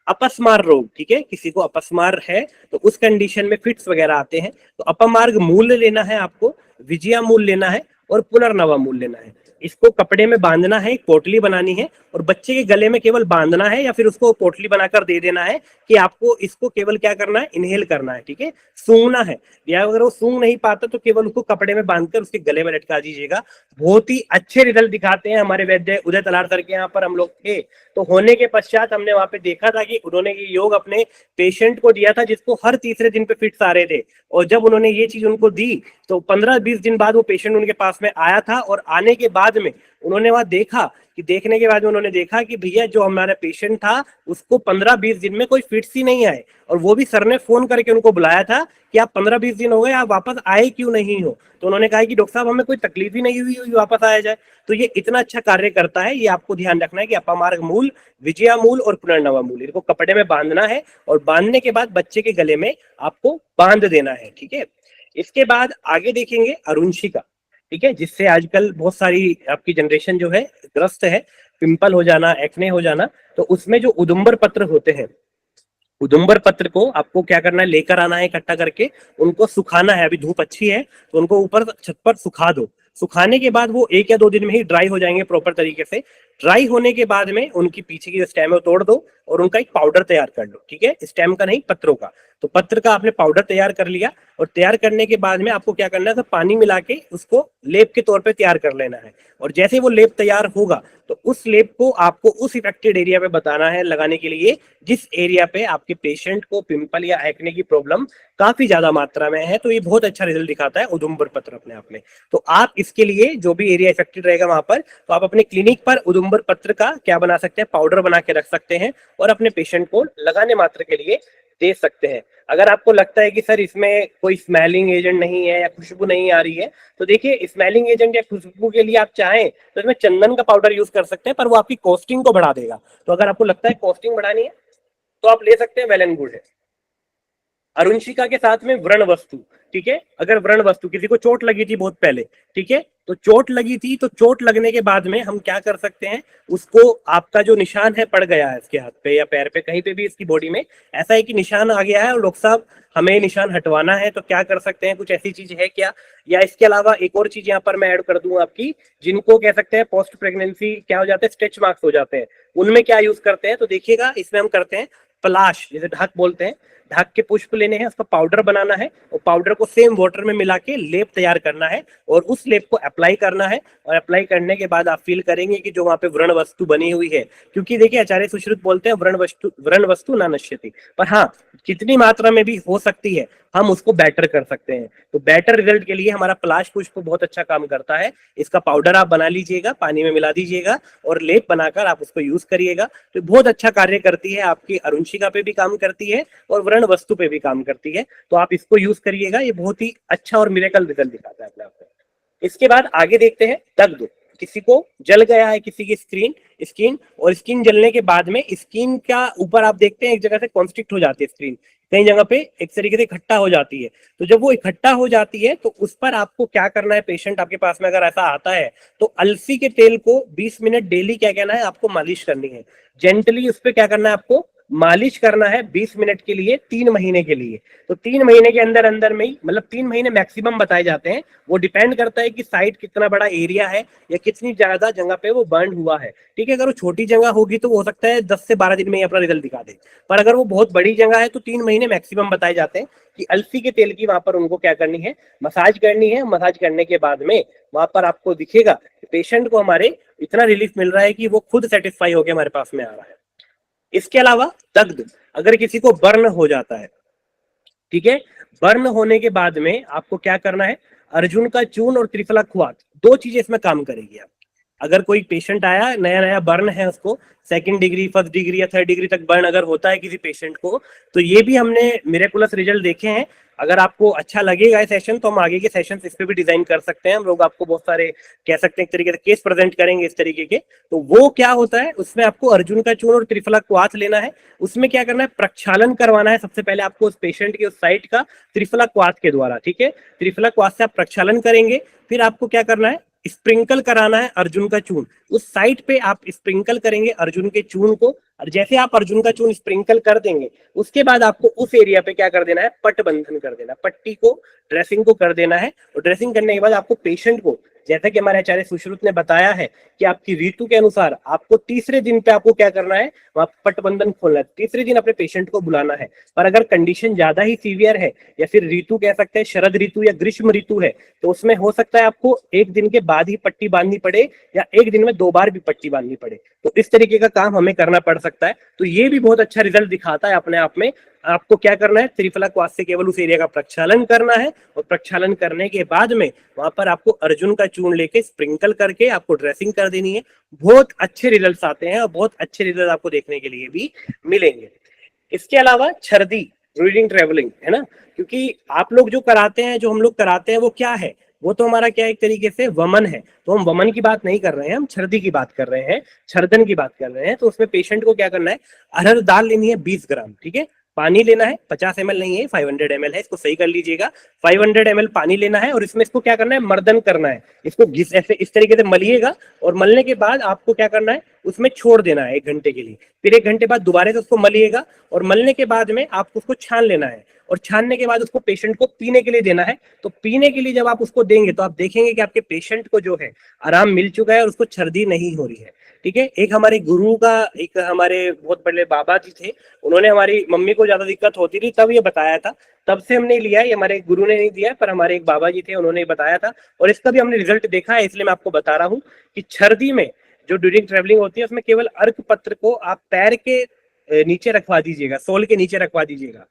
अपस्मार रोग, ठीक है, किसी को अपस्मार है तो उस कंडीशन में फिट्स वगैरह आते हैं, तो अपमार्ग मूल लेना है आपको, विजया मूल लेना है और पुनर्नवा मूल लेना है। इसको कपड़े में बांधना है, एक पोटली बनानी है और बच्चे के गले में केवल बांधना है या फिर उसको पोटली बनाकर दे देना है कि आपको इसको केवल क्या करना है, इनहेल करना है। ठीक है, सूंघना है, या अगर वो सूंघ नहीं पाता तो केवल उसको कपड़े में बांधकर उसके गले में लटका दीजिएगा। बहुत ही अच्छे रिजल्ट दिखाते हैं हमारे वैद्य उदय तलार सर के यहाँ पर हम लोग थे, तो होने के पश्चात हमने वहां पे देखा था कि उन्होंने ये योग अपने पेशेंट को दिया था जिसको हर तीसरे दिन पे फिट्स आ रहे थे, और जब उन्होंने ये चीज उनको दी तो 15-20 दिन बाद वो पेशेंट उनके पास में आया था, और आने के बाद में उन्होंने वहां देखा कि देखने के बाद में उन्होंने देखा कि भैया जो हमारा पेशेंट था उसको 15-20 दिन में कोई फिट्स ही नहीं आए, और वो भी सर ने फोन करके उनको बुलाया था कि आप 15-20 दिन हो गए, आप वापस आए क्यों नहीं हो। तो उन्होंने कहा कि डॉक्टर साहब हमें कोई तकलीफ ही नहीं हुई वापस आया जाए। तो ये इतना अच्छा कार्य करता है, ये आपको ध्यान रखना है कि अपमार्ग मूल, विजया मूल और पुनर्नवा मूल, इनको कपड़े में बांधना है और बांधने के बाद बच्चे के गले में आपको बांध देना है। ठीक है, इसके बाद आगे देखेंगे अरुंशिका। ठीक है, जिससे आजकल बहुत सारी आपकी जनरेशन जो है ग्रस्त है, पिंपल हो जाना, एक्ने हो जाना, तो उसमें जो उदुम्बर पत्र होते हैं, उदुम्बर पत्र को आपको क्या करना है, लेकर आना है इकट्ठा करके, उनको सुखाना है। अभी धूप अच्छी है तो उनको ऊपर छत पर सुखा दो। सुखाने के बाद वो 1 या 2 दिन में ही ड्राई हो जाएंगे प्रॉपर तरीके से। ड्राई होने के बाद में उनकी पीछे की जो स्टेम है वो तोड़ दो और उनका एक पाउडर तैयार कर लो। ठीक है, स्टेम का नहीं, पत्रों का। तो पत्र का आपने पाउडर तैयार कर लिया, और तैयार करने के बाद में आपको क्या करना है, तो पानी मिला के उसको लेप के तौर पे तैयार कर लेना है। और जैसे वो लेप तैयार होगा तो उस लेप को आपको उस इफेक्टेड एरिया पे बताना है लगाने के लिए, जिस एरिया पे आपके पेशेंट को पिंपल या एक्ने की प्रॉब्लम काफी ज्यादा मात्रा में है। तो ये बहुत अच्छा रिजल्ट दिखाता है उदुम्बर पत्र अपने आप में। तो आप इसके लिए जो भी एरिया इफेक्टेड रहेगा वहां पर, तो आप अपने क्लिनिक पर उदुम्बर पत्र का क्या बना सकते हैं, पाउडर बना के रख सकते हैं और अपने पेशेंट को लगाने मात्र के लिए दे सकते हैं। अगर आपको लगता है कि सर इसमें कोई स्मेलिंग एजेंट नहीं है या खुशबू नहीं आ रही है, तो देखिए स्मेलिंग एजेंट या खुशबू के लिए आप चाहें तो इसमें चंदन का पाउडर यूज कर सकते हैं, पर वो आपकी कॉस्टिंग को बढ़ा देगा। तो अगर आपको लगता है कॉस्टिंग बढ़ानी है तो आप ले सकते हैं, वेल एंड गुड है। अरुंशिका के साथ में व्रण वस्तु। ठीक है, अगर व्रण वस्तु, किसी को चोट लगी थी बहुत पहले, ठीक है, तो चोट लगी थी, तो चोट लगने के बाद में हम क्या कर सकते हैं, उसको, आपका जो निशान है पड़ गया है इसके हाथ पे या पैर पे, कहीं पे भी इसकी बॉडी में ऐसा है कि निशान आ गया है और डॉक्टर साहब हमें निशान हटवाना है, तो क्या कर सकते हैं, कुछ ऐसी चीज है क्या। या इसके अलावा एक और चीज यहाँ पर मैं ऐड कर दूं आपकी, जिनको कह सकते हैं पोस्ट प्रेगनेंसी क्या हो जाते हैं, स्ट्रेच मार्क्स हो जाते हैं, उनमें क्या यूज करते हैं, तो देखिएगा इसमें हम करते हैं पलाश, जैसे ढक बोलते हैं, ढक के पुष्प लेने हैं, उसका पाउडर बनाना है और पाउडर को सेम वाटर में मिला के लेप तैयार करना है और उस लेप को अप्लाई करना है। और अप्लाई करने के बाद आप फील करेंगे कि जो वहां पे व्रण वस्तु बनी हुई है, क्योंकि देखिए आचार्य सुश्रुत बोलते हैं व्रण वस्तु ना नश्यति, पर हाँ कितनी मात्रा में भी हो सकती है हम उसको बेटर कर सकते हैं। तो बेटर रिजल्ट के लिए हमारा पलाश पुष्प बहुत अच्छा काम करता है। इसका पाउडर आप बना लीजिएगा, पानी में मिला दीजिएगा और लेप बनाकर आप उसको यूज करिएगा, तो बहुत अच्छा कार्य करती है, आपकी अरुंशिका पे भी काम करती है और व्रण वस्तु पे भी काम करती है। तो आप इसको यूज करिएगा, ये बहुत ही अच्छा और मिरेकल रिजल्ट दिखाता है अपने आप को। इसके बाद आगे देखते हैं दग्ध। किसी को जल गया है, किसी की स्किन और स्किन जलने के बाद में स्किन का ऊपर आप देखते हैं एक जगह से कॉन्स्ट्रिक्ट हो जाती है स्किन, कई जगह पे एक तरीके से इकट्ठा हो जाती है। तो जब वो इकट्ठा हो जाती है तो उस पर आपको क्या करना है, पेशेंट आपके पास में अगर ऐसा आता है तो अलसी के तेल को 20 मिनट डेली क्या कहना है आपको मालिश करनी है। जेंटली उस पर क्या करना है, आपको मालिश करना है 20 मिनट के लिए 3 महीने के लिए। तो 3 महीने के अंदर अंदर में ही, मतलब 3 महीने मैक्सिमम बताए जाते हैं, वो डिपेंड करता है कि साइट कितना बड़ा एरिया है या कितनी ज्यादा जगह पे वो बर्न हुआ है। ठीक है, अगर वो छोटी जगह होगी तो हो सकता है 10 से 12 दिन में ही अपना रिजल्ट दिखा दे, पर अगर वो बहुत बड़ी जगह है तो 3 महीने मैक्सिमम बताए जाते हैं कि अलसी के तेल की वहां पर उनको क्या करनी है, मसाज करनी है। मसाज करने के बाद में वहां पर आपको दिखेगा पेशेंट को हमारे इतना रिलीफ मिल रहा है कि वो खुद सेटिस्फाई होकर हमारे पास में आ रहा है। इसके अलावा दग्ध, अगर किसी को बर्न हो जाता है, ठीक है, बर्न होने के बाद में आपको क्या करना है, अर्जुन का चूर्ण और त्रिफला खुआत, 2 चीजें इसमें काम करेगी आप। अगर कोई पेशेंट आया नया नया बर्न है, उसको सेकंड डिग्री, फर्स्ट डिग्री या थर्ड डिग्री तक बर्न अगर होता है किसी पेशेंट को, तो ये भी हमने मिरेकुलस रिजल्ट देखे हैं। अगर आपको अच्छा लगेगा ये सेशन तो हम आगे के सेशन इस पे भी डिजाइन कर सकते हैं। हम लोग आपको बहुत सारे कह सकते हैं एक तरीके से केस प्रेजेंट करेंगे इस तरीके के। तो वो क्या होता है, उसमें आपको अर्जुन का चूर्ण और त्रिफला क्वाथ लेना है। उसमें क्या करना है, प्रक्षालन करवाना है सबसे पहले आपको उस पेशेंट के उस साइट का त्रिफला क्वाथ के द्वारा, ठीक है। त्रिफला क्वाथ से आप प्रक्षालन करेंगे, फिर आपको क्या करना है, स्प्रिंकल कराना है अर्जुन का चूर्ण। उस साइट पे आप स्प्रिंकल करेंगे अर्जुन के चूर्ण को, और जैसे आप अर्जुन का चूर्ण स्प्रिंकल कर देंगे उसके बाद आपको उस एरिया पे क्या कर देना है, पट बंधन कर देना, पट्टी को, ड्रेसिंग को कर देना है। और ड्रेसिंग करने के बाद आपको पेशेंट को, जैसा कि हमारे आचार्य सुश्रुत ने बताया है कि आपकी ऋतु के अनुसार आपको तीसरे दिन पे आपको क्या करना है, वहां पटबंधन खोलना है, तीसरे दिन अपने पेशेंट को बुलाना है। पर अगर कंडीशन ज्यादा ही सीवियर है या फिर ऋतु कह सकते हैं शरद ऋतु या ग्रीष्म ऋतु है, तो उसमें हो सकता है आपको एक दिन के बाद ही पट्टी बांधनी पड़े या एक दिन में 2 बार भी पट्टी बांधनी पड़े। तो इस तरीके का काम हमें करना पड़ सकता है। तो ये भी बहुत अच्छा रिजल्ट दिखाता है अपने आप में। आपको क्या करना है, त्रिफला क्वाथ से केवल उस एरिया का प्रक्षालन करना है, और प्रक्षालन करने के बाद में वहां पर आपको अर्जुन का चूर्ण लेके स्प्रिंकल करके आपको ड्रेसिंग कर देनी है। बहुत अच्छे रिजल्ट्स आते हैं और बहुत अच्छे रिजल्ट आपको देखने के लिए भी मिलेंगे। इसके अलावा छर्दी, ड्यूरिंग ट्रेवलिंग, है ना, क्योंकि आप लोग जो कराते हैं, जो हम लोग कराते हैं वो क्या है, वो तो हमारा क्या एक तरीके से वमन है। तो हम वमन की बात नहीं कर रहे हैं, हम छर्दी की बात कर रहे हैं, छर्दन की बात कर रहे हैं। तो उसमें पेशेंट को क्या करना है, अरहर दाल लेनी है 20 ग्राम, ठीक है। पानी लेना है, 50 ml नहीं है, 500 ml है, इसको सही कर लीजिएगा। 500 ml पानी लेना है और इसमें इसको क्या करना है, मर्दन करना है। इसको घिस ऐसे इस तरीके से मलिएगा, और मलने के बाद आपको क्या करना है, उसमें छोड़ देना है 1 घंटे के लिए। फिर 1 घंटे बाद दोबारा से उसको मलिएगा, और मलने के बाद में आपको उसको छान लेना है, और छानने के बाद उसको पेशेंट को पीने के लिए देना है। तो पीने के लिए जब आप उसको देंगे तो आप देखेंगे कि आपके पेशेंट को जो है आराम मिल चुका है और उसको छर्दी नहीं हो रही है, ठीक है। एक हमारे गुरु का, एक हमारे बहुत बड़े बाबा जी थे, उन्होंने हमारी मम्मी को ज्यादा दिक्कत होती थी तब ये बताया था, तब से हमने लिया है। ये हमारे गुरु ने नहीं दिया, पर हमारे एक बाबा जी थे, उन्होंने बताया था, और इसका भी हमने रिजल्ट देखा है। इसलिए मैं आपको बता रहा हूँ कि छर्दी में जो ड्यूरिंग ट्रेवलिंग होती है उसमें केवल अर्क पत्र को आप पैर के नीचे रखवा दीजिएगा, सोल के नीचे रखवा दीजिएगा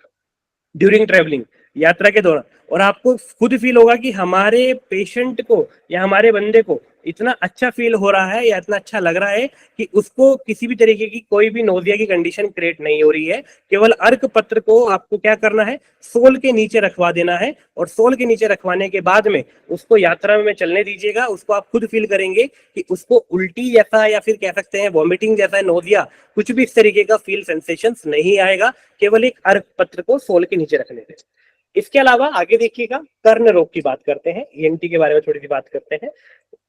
ड्यूरिंग ट्रेवलिंग, यात्रा के दौरान। और आपको खुद फील होगा कि हमारे पेशेंट को या हमारे बंदे को इतना अच्छा फील हो रहा है या इतना अच्छा लग रहा है कि उसको किसी भी तरीके की कोई भी नोजिया की कंडीशन क्रिएट नहीं हो रही है। केवल अर्क पत्र को आपको क्या करना है, सोल के नीचे रखवा देना है, और सोल के नीचे रखवाने के बाद में उसको यात्रा में चलने दीजिएगा। उसको आप खुद फील करेंगे कि उसको उल्टी जैसा या फिर कह सकते हैं वॉमिटिंग जैसा, नोजिया, कुछ भी इस तरीके का फील सेंसेशन नहीं आएगा, केवल एक अर्क पत्र को सोल के नीचे रखने से। इसके अलावा आगे देखिएगा, कर्ण रोग की बात करते हैं, ईएनटी के बारे में थोड़ी सी बात करते हैं।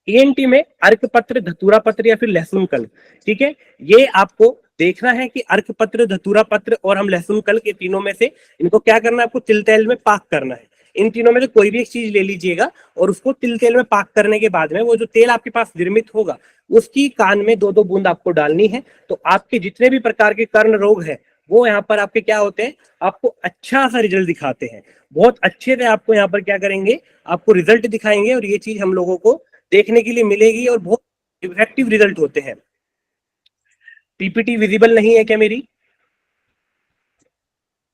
ईएनटी में अर्क पत्र, धतूरा पत्र या फिर लहसुन कल, ठीक है। ये आपको देखना है कि अर्क पत्र, धतूरा पत्र और हम लहसुन कल के तीनों में से इनको क्या करना है, आपको तिल तेल में पाक करना है। इन तीनों में से कोई भी एक चीज ले लीजिएगा, और उसको तिल तेल में पाक करने के बाद में वो जो तेल आपके पास निर्मित होगा उसकी कान में 2-2 बूंद आपको डालनी है। तो आपके जितने भी प्रकार के कर्ण रोग है वो यहाँ पर आपके क्या होते हैं, आपको अच्छा सा रिजल्ट दिखाते हैं। बहुत अच्छे से आपको यहाँ पर क्या करेंगे, आपको रिजल्ट दिखाएंगे, और ये चीज हम लोगों को देखने के लिए मिलेगी, और बहुत इफेक्टिव रिजल्ट होते हैं। पीपीटी विजिबल नहीं है क्या मेरी?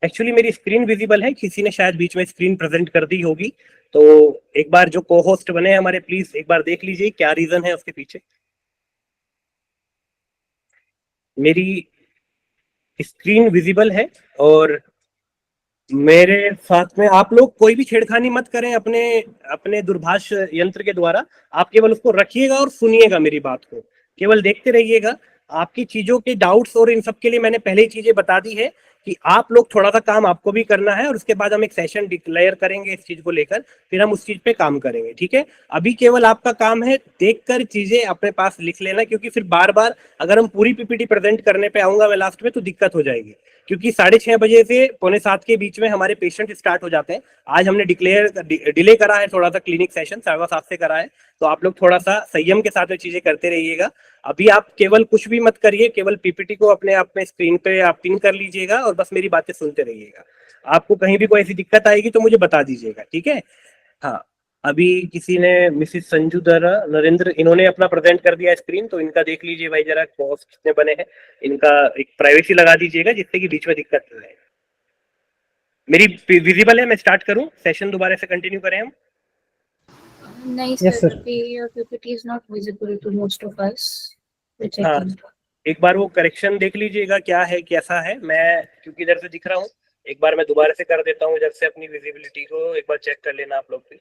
एक्चुअली मेरी स्क्रीन विजिबल है, किसी ने शायद बीच में स्क्रीन प्रेजेंट कर दी होगी। तो एक बार जो को होस्ट बने हैं हमारे, प्लीज एक बार देख लीजिए क्या रीजन है उसके पीछे। मेरी स्क्रीन विजिबल है, और मेरे साथ में आप लोग कोई भी छेड़खानी मत करें अपने अपने दूरभाष यंत्र के द्वारा। आप केवल उसको रखिएगा और सुनिएगा मेरी बात को, केवल देखते रहिएगा। आपकी चीजों के डाउट्स और इन सब के लिए मैंने पहले ही चीजें बता दी है कि आप लोग थोड़ा सा काम आपको भी करना है, और उसके बाद हम एक सेशन डिक्लेयर करेंगे इस चीज को लेकर, फिर हम उस चीज पे काम करेंगे, ठीक है। अभी केवल आपका काम है देखकर चीजें अपने पास लिख लेना, क्योंकि फिर बार बार अगर हम पूरी पीपीटी प्रेजेंट करने पे आऊंगा मैं लास्ट में तो दिक्कत हो जाएगी, क्योंकि 6:30 बजे से 6:45 के बीच में हमारे पेशेंट स्टार्ट हो जाते हैं। आज हमने डिले करा है थोड़ा सा, क्लिनिक सेशन 7:15 से करा है। तो आप लोग थोड़ा सा संयम के साथ में चीजें करते रहिएगा। अभी आप केवल कुछ भी मत करिए, केवल पीपीटी को अपने आप में स्क्रीन पे आप पिन कर लीजिएगा, और बस मेरी बातें सुनते रहिएगा। आपको कहीं भी कोई ऐसी दिक्कत आएगी तो मुझे बता दीजिएगा, ठीक है। हाँ, अभी किसी ने, मिसिस संजू दरा नरेंद्र, इन्होंने अपना प्रेजेंट कर दिया स्क्रीन, तो इनका देख लीजिए भाई जरा, पोस्ट कितने बने हैं। इनका एक प्राइवेसी लगा दीजिएगा जिससे कि बीच में दिक्कत न रहे। मेरी विजिबल है, मैं स्टार्ट करूं, सेशन दोबारा से कंटिन्यू करें हम। नहीं Yes, सर, sir. अभी your PPT is not visible to most of us. We're हाँ, checking. एक बार वो करेक्शन देख लीजिएगा क्या है कैसा है। मैं क्योंकि इधर से दिख रहा हूँ, एक बार मैं दोबारा से कर देता हूँ इधर से, अपनी विजिबिलिटी को एक बार चेक कर लेना आप लोग भी।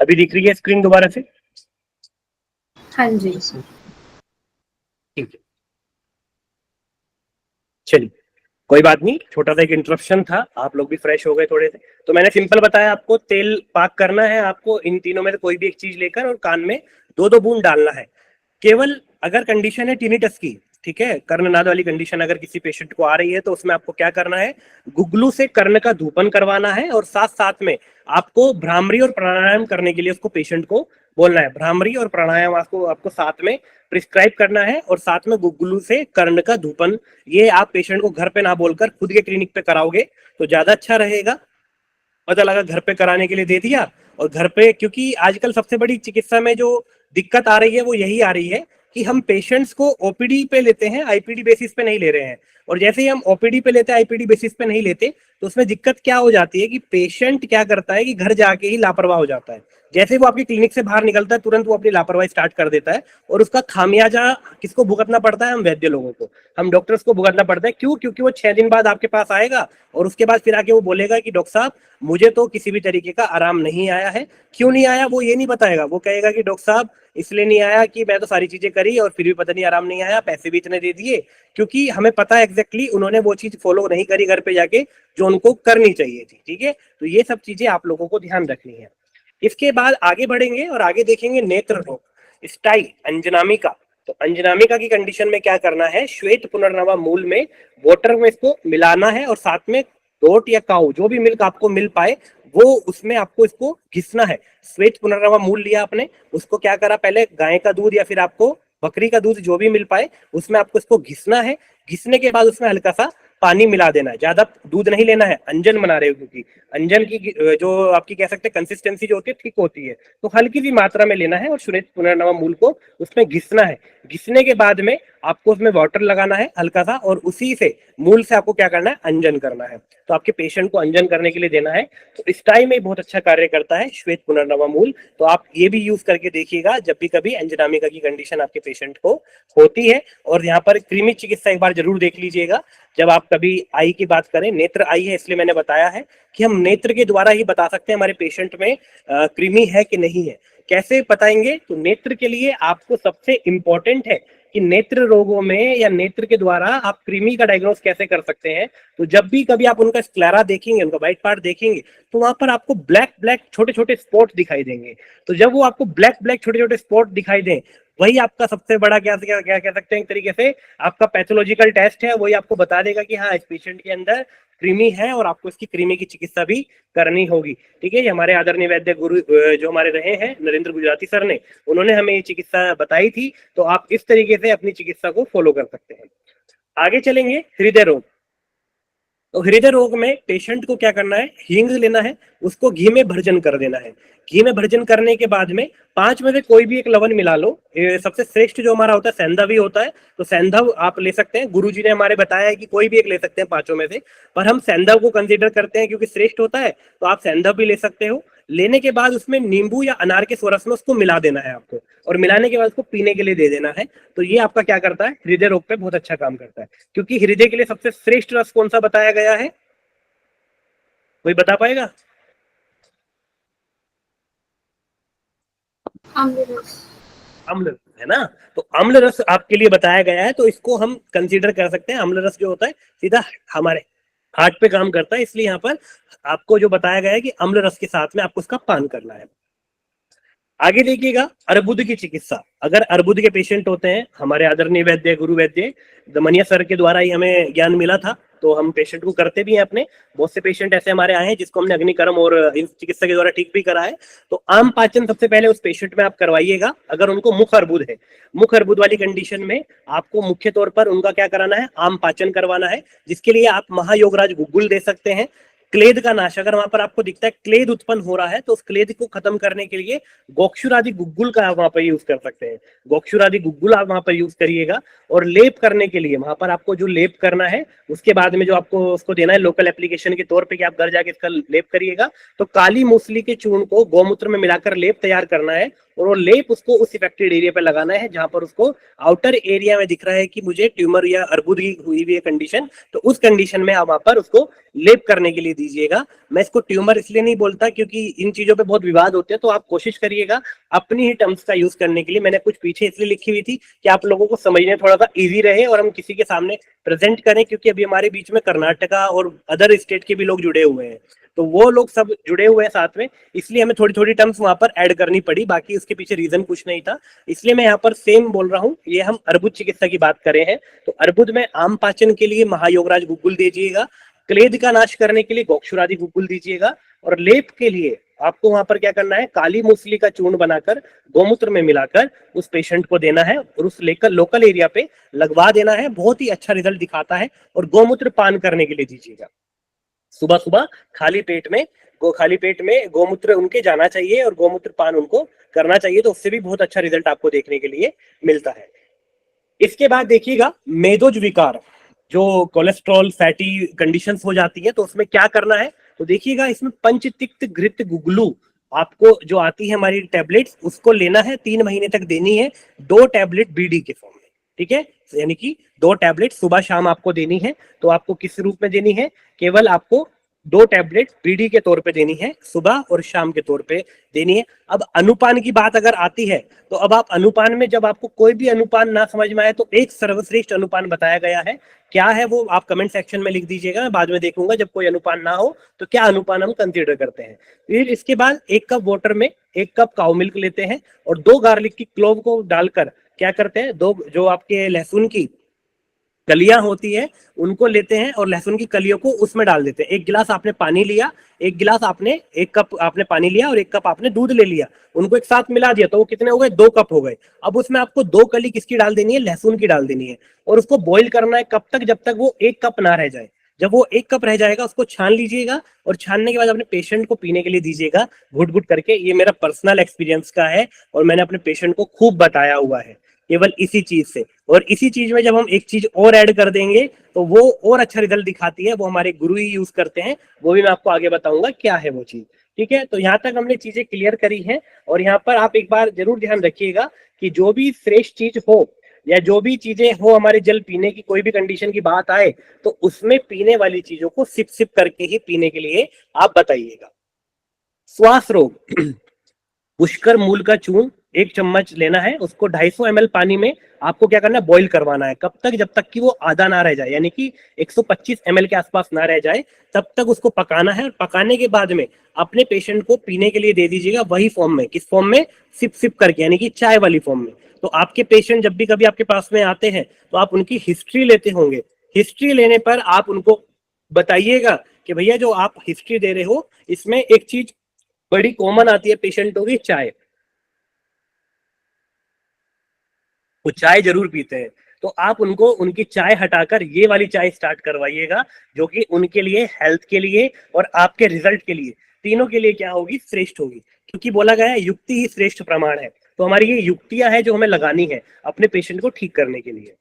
अभी दिख रही है स्क्रीन दोबारा से? हाँ जी। ठीक है, चलिए कोई बात नहीं, छोटा सा एक इंटरप्शन था, आप लोग भी फ्रेश हो गए थोड़े से। तो मैंने सिंपल बताया आपको, तेल पाक करना है आपको इन तीनों में से कोई भी एक चीज लेकर, और कान में 2-2 बूंद डालना है। केवल अगर कंडीशन है टिनिटस की, ठीक है, कर्णनाद वाली कंडीशन अगर किसी पेशेंट को आ रही है, तो उसमें आपको क्या करना है, गुगलू से कर्ण का धूपन करवाना है, और साथ साथ में आपको भ्रामरी और प्राणायाम करने के लिए उसको पेशेंट को बोलना है। भ्रामरी और प्राणायाम आपको आपको साथ में प्रिस्क्राइब करना है, और साथ में गुगलू से कर्ण का धूपन। ये आप पेशेंट को घर पे ना बोलकर खुद के क्लिनिक पे कराओगे तो ज्यादा अच्छा रहेगा। पता लगा घर पे कराने के लिए दे दिया, और घर पे, क्योंकि आजकल सबसे बड़ी चिकित्सा में जो दिक्कत आ रही है वो यही आ रही है कि हम पेशेंट्स को ओपीडी पे लेते हैं, आईपीडी बेसिस पे नहीं ले रहे हैं। और जैसे ही हम ओपीडी पे लेते हैं, आईपीडी बेसिस पे नहीं लेते, तो उसमें दिक्कत क्या हो जाती है कि पेशेंट क्या करता है कि घर जाके ही लापरवाह हो जाता है। जैसे ही वो आपकी क्लिनिक से बाहर निकलता है, तुरंत वो अपनी लापरवाही स्टार्ट कर देता है, और उसका खामियाजा किसको भुगतना पड़ता है? हम वैद्य लोगों को, हम डॉक्टर्स को भुगतना पड़ता है। क्यों? क्योंकि वो 6 दिन बाद आपके पास आएगा, और उसके बाद फिर आके वो बोलेगा कि डॉक्टर साहब मुझे तो किसी भी तरीके का आराम नहीं आया है। क्यों नहीं आया वो ये नहीं बताएगा, वो कहेगा कि डॉक्टर साहब इसलिए नहीं आया कि मैं तो सारी चीजें करी और फिर भी पता नहीं आराम नहीं आया, पैसे भी इतने दे दिए। क्योंकि हमें पता है एग्जैक्टली उन्होंने वो चीज फॉलो नहीं करी घर पे जाके जो उनको करनी चाहिए थी। ठीक है, तो ये सब चीजें आप लोगों को ध्यान रखनी है। इसके बाद आगे बढ़ेंगे और आगे देखेंगे नेत्र रोग, स्टाई अंजनामिका। तो अंजनामिका की कंडीशन में क्या करना है, श्वेत पुनर्नवा मूल में वाटर में इसको मिलाना है, और साथ में गोट या काऊ जो भी मिल्क आपको मिल पाए वो उसमें आपको इसको घिसना है। श्वेत पुनर्नवा मूल लिया आपने, उसको क्या करा, पहले गाय का दूध या फिर आपको बकरी का दूध जो भी मिल पाए उसमें आपको इसको घिसना है। घिसने के बाद उसमें हल्का सा पानी मिला देना है, ज्यादा दूध नहीं लेना है, अंजन बना रहे हो, क्योंकि अंजन की जो आपकी कह सकते हैं कंसिस्टेंसी जो होती है ठीक होती है, तो हल्की सी मात्रा में लेना है और श्वेत पुनर्नवा मूल को उसमें घिसना है। घिसने के बाद में आपको उसमें वाटर लगाना है हल्का सा, और उसी से मूल से आपको क्या करना है, अंजन करना है। तो आपके पेशेंट को अंजन करने के लिए देना है। तो इस टाइम में बहुत अच्छा कार्य करता है श्वेत पुनर्नवा मूल। तो आप ये भी यूज करके देखिएगा जब भी कभी अंजनामिका की कंडीशन आपके पेशेंट को होती है। और यहाँ पर कृमि चिकित्सा एक बार जरूर देख लीजिएगा जब आप कभी आई की बात करें। नेत्र आई है इसलिए मैंने बताया है कि हम नेत्र के द्वारा ही बता सकते हैं हमारे पेशेंट में कृमि है कि नहीं है। कैसे बताएंगे? तो नेत्र के लिए आपको सबसे इंपॉर्टेंट है कि नेत्र रोगों में या नेत्र के द्वारा आप कृमि का डायग्नोस कैसे कर सकते हैं। तो जब भी कभी आप उनका स्क्लेरा देखेंगे, उनका व्हाइट पार्ट देखेंगे, तो वहां पर आपको ब्लैक ब्लैक छोटे छोटे स्पॉट दिखाई देंगे। तो जब वो आपको ब्लैक ब्लैक छोटे छोटे स्पॉट दिखाई दें, वही आपका सबसे बड़ा क्या क्या क्या कह सकते हैं एक तरीके से आपका पैथोलॉजिकल टेस्ट है। वही आपको बता देगा कि हाँ इस पेशेंट के अंदर कृमि है और आपको इसकी कृमि की चिकित्सा भी करनी होगी। ठीक है, ये हमारे आदरणीय वैद्य गुरु जो हमारे रहे हैं नरेंद्र गुजराती सर ने, उन्होंने हमें ये चिकित्सा बताई थी। तो आप इस तरीके से अपनी चिकित्सा को फॉलो कर सकते हैं। आगे चलेंगे, हृदय रोग। तो हृदय रोग में पेशेंट को क्या करना है, हींग लेना है, उसको घी में भर्जन कर देना है। घी में भर्जन करने के बाद में 5 में से कोई भी एक लवण मिला लो। सबसे श्रेष्ठ जो हमारा होता है सैंधव ही होता है, तो सैंधव आप ले सकते हैं। गुरुजी ने हमारे बताया है कि कोई भी एक ले सकते हैं 5 में से, पर हम सैंधव को कंसीडर करते हैं क्योंकि श्रेष्ठ होता है, तो आप सैंधव भी ले सकते हो। लेने के बाद उसमें नींबू या अनार के स्वरस में उसको मिला देना है आपको, और मिलाने के बाद उसको पीने के लिए दे देना है। तो ये आपका क्या करता है, हृदय रोग पे बहुत अच्छा काम करता है। क्योंकि हृदय के लिए सबसे श्रेष्ठ रस कौन सा बताया गया है, कोई बता पाएगा? अम्ल है ना, तो अम्ल रस आपके लिए बताया गया है। तो इसको हम कंसीडर कर सकते हैं। अम्ल रस जो होता है सीधा हमारे हार्ट पे काम करता है, इसलिए यहाँ पर आपको जो बताया गया है कि अम्ल रस के साथ में आपको उसका पान करना है। आगे देखिएगा, अर्बुद की चिकित्सा। अगर अर्बुद के पेशेंट होते हैं, हमारे आदरणीय वैद्य गुरु वैद्य दमनिया सर के द्वारा ही हमें ज्ञान मिला था, तो हम पेशेंट को करते भी हैं अपने। बहुत से पेशेंट ऐसे हमारे आए हैं जिसको हमने अग्निकर्म और इस चिकित्सा के द्वारा ठीक भी करा है। तो आम पाचन सबसे पहले उस पेशेंट में आप करवाइएगा अगर उनको मुख अर्बुद है। मुख अर्बुद वाली कंडीशन में आपको मुख्य तौर पर उनका क्या कराना है, आम पाचन करवाना है, जिसके लिए आप महायोगराज गुग्गुल दे सकते हैं। क्लेद का नाश, अगर वहां पर आपको दिखता है क्लेद उत्पन्न हो रहा है तो उस क्लेद को खत्म करने के लिए गोक्षुरादि गुग्गुल का आप वहां पर यूज कर सकते हैं। गोक्षुरादि गुग्गुल आप वहां पर यूज करिएगा। और लेप करने के लिए वहां पर आपको जो लेप करना है उसके बाद में जो आपको उसको देना है लोकल एप्लीकेशन के तौर पे कि आप घर जाके इसका लेप करिएगा, तो काली मूसली के चूर्ण को गौमूत्र में मिलाकर लेप तैयार करना है और वो लेप उसको उस इफेक्टेड एरिया पे लगाना है जहां पर उसको आउटर एरिया में दिख रहा है कि मुझे ट्यूमर या अर्बुद की हुई हुई है कंडीशन, तो उस कंडीशन में आप वहां पर उसको लेप करने के लिए दीजिएगा। मैं इसको ट्यूमर इसलिए नहीं बोलता क्योंकि इन चीजों पे बहुत विवाद होते हैं, तो आप कोशिश करिएगा अपनी ही टर्म्स का यूज करने के लिए। मैंने कुछ पीछे इसलिए लिखी हुई थी कि आप लोगों को समझने थोड़ा सा इजी रहे और हम किसी के सामने प्रेजेंट करें, क्योंकि अभी हमारे बीच में कर्नाटका और अदर स्टेट के भी लोग जुड़े हुए हैं, तो वो लोग सब जुड़े हुए हैं साथ में, इसलिए हमें थोड़ी थोड़ी टर्म्स वहां पर ऐड करनी पड़ी। बाकी उसके पीछे रीजन कुछ नहीं था, इसलिए मैं यहाँ पर सेम बोल रहा हूँ। ये हम अर्बुद चिकित्सा की बात करें हैं, तो अर्बुद में आम पाचन के लिए महायोगराज गुग्गुल दीजिएगा, क्लेद का नाश करने के लिए गोक्षुरादि गुग्गुल दीजिएगा, और लेप के लिए आपको वहां पर क्या करना है, काली मूसली का चूर्ण बनाकर गौमूत्र में मिलाकर उस पेशेंट को देना है और उस लेकर लोकल एरिया पे लगवा देना है। बहुत ही अच्छा रिजल्ट दिखाता है। और गौमूत्र पान करने के लिए दीजिएगा, सुबह सुबह खाली पेट में गौमूत्र उनके जाना चाहिए और गौमूत्र पान उनको करना चाहिए, तो उससे भी बहुत अच्छा रिजल्ट आपको देखने के लिए मिलता है। इसके बाद देखिएगा मेदोज विकार, जो कोलेस्ट्रॉल फैटी कंडीशंस हो जाती है तो उसमें क्या करना है, तो देखिएगा इसमें पंचतिक्त घृत गुग्गुलू आपको जो आती है हमारी टेबलेट्स, उसको लेना है, 3 महीने तक देनी है, 2 टैबलेट बीडी के फॉर्म में, ठीक है, यानी कि 2 टैबलेट सुबह शाम आपको देनी है। तो आपको किस रूप में देनी है, केवल आपको 2 टैबलेट बीडी के तौर पे देनी है, सुबह और शाम के तौर पे देनी है। अब अनुपान की बात अगर आती है, तो अब आप अनुपान में जब आपको कोई भी अनुपान ना समझ में आए तो एक सर्वश्रेष्ठ अनुपान बताया गया है, क्या है वो आप कमेंट सेक्शन में लिख दीजिएगा, मैं बाद में देखूंगा जब कोई अनुपान ना हो तो क्या अनुपान हम कंसीडर करते हैं। फिर इसके बाद 1 कप वाटर में 1 कप काउ मिल्क लेते हैं और 2 गार्लिक की क्लोव को डालकर क्या करते हैं, 2 जो आपके लहसुन की कलियां होती है उनको लेते हैं और लहसुन की कलियों को उसमें डाल देते हैं। 1 गिलास आपने पानी लिया, 1 गिलास आपने 1 कप आपने पानी लिया और 1 कप आपने दूध ले लिया, उनको एक साथ मिला दिया, तो वो कितने हो गए, 2 कप हो गए। अब उसमें आपको 2 कली किसकी डाल देनी है, लहसुन की डाल देनी है, और उसको बॉईल करना है कब तक, जब तक वो 1 कप ना रह जाए। जब वो 1 कप रह जाएगा उसको छान लीजिएगा और छानने के बाद अपने पेशेंट को पीने के लिए दीजिएगा घुट घुट करके। ये मेरा पर्सनल एक्सपीरियंस का है और मैंने अपने पेशेंट को खूब बताया हुआ है केवल इसी चीज से। और इसी चीज में जब हम एक चीज और ऐड कर देंगे तो वो और अच्छा रिजल्ट दिखाती है, वो हमारे गुरु ही यूज करते हैं, वो भी मैं आपको आगे बताऊंगा क्या है वो चीज, ठीक है। तो यहाँ तक हमने चीजें क्लियर करी हैं। और यहाँ पर आप एक बार जरूर ध्यान रखिएगा कि जो भी श्रेष्ठ चीज हो या जो भी चीजें हो, हमारे जल पीने की कोई भी कंडीशन की बात आए तो उसमें पीने वाली चीजों को सिप सिप करके ही पीने के लिए आप बताइएगा। श्वास रोग पुष्कर मूल का चूर्ण 1 चम्मच लेना है, उसको 250 ml पानी में आपको क्या करना है, बॉईल करवाना है। कब तक, जब तक कि वो आधा ना रह जाए, यानी कि 125 ml के आसपास ना रह जाए, तब तक उसको पकाना है। और पकाने के बाद में अपने पेशेंट को पीने के लिए दे दीजिएगा वही फॉर्म में, किस फॉर्म में, सिप सिप करके, यानी कि चाय वाली फॉर्म में। तो आपके पेशेंट जब भी कभी आपके पास में आते हैं तो आप उनकी हिस्ट्री लेते होंगे, हिस्ट्री लेने पर आप उनको बताइएगा कि भैया जो आप हिस्ट्री दे रहे हो इसमें एक चीज बड़ी कॉमन आती है पेशेंटों की, चाय, वो चाय जरूर पीते हैं। तो आप उनको उनकी चाय हटाकर ये वाली चाय स्टार्ट करवाइएगा, जो कि उनके लिए, हेल्थ के लिए और आपके रिजल्ट के लिए, तीनों के लिए क्या होगी, श्रेष्ठ होगी। क्योंकि बोला गया है युक्ति ही श्रेष्ठ प्रमाण है, तो हमारी ये युक्तियां हैं जो हमें लगानी है अपने पेशेंट को ठीक करने के लिए।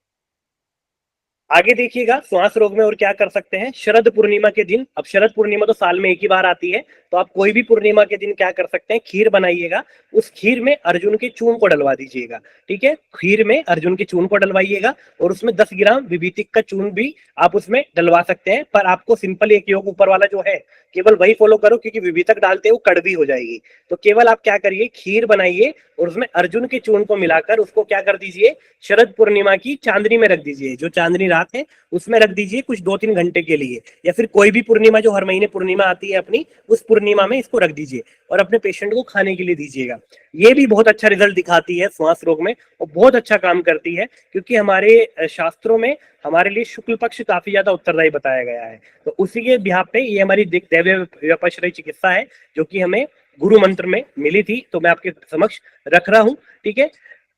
आगे देखिएगा श्वास रोग में और क्या कर सकते हैं, शरद पूर्णिमा के दिन, अब शरद पूर्णिमा तो साल में एक ही बार आती है, तो आप कोई भी पूर्णिमा के दिन क्या कर सकते हैं, खीर बनाइएगा, उस खीर में अर्जुन के चूर्ण को डलवा दीजिएगा, ठीक है, खीर में अर्जुन के चूर्ण को डलवाइएगा और उसमें 10 ग्राम विभीतिक का चूर्ण भी आप उसमें डलवा सकते हैं। पर आपको सिंपल एक योग ऊपर वाला जो है केवल वही फॉलो करो, क्योंकि विभीतक डालते हो कड़वी हो जाएगी। तो केवल आप क्या करिए, खीर बनाइए और उसमें अर्जुन के चूर्ण को मिलाकर उसको क्या कर दीजिए, शरद पूर्णिमा की चांदनी में रख दीजिए, जो चांदनी रात है उसमें रख दीजिए कुछ 2-3 घंटे के लिए, या फिर कोई भी पूर्णिमा जो हर महीने पूर्णिमा आती है अपनी, उस पूर्णिमा में इसको रख दीजिए और अपने पेशेंट को खाने के लिए दीजिएगा। ये भी बहुत अच्छा रिजल्ट दिखाती है श्वास रोग में और बहुत अच्छा काम करती है, क्योंकि हमारे शास्त्रों में हमारे लिए शुक्ल पक्ष काफी ज्यादा उत्तरदायी बताया गया है। तो उसी के बिहाफ पे ये हमारी दैवीय व्यपश्रयी चिकित्सा है जो कि हमें गुरु मंत्र में मिली थी, तो मैं आपके समक्ष रख रहा हूं, ठीक है।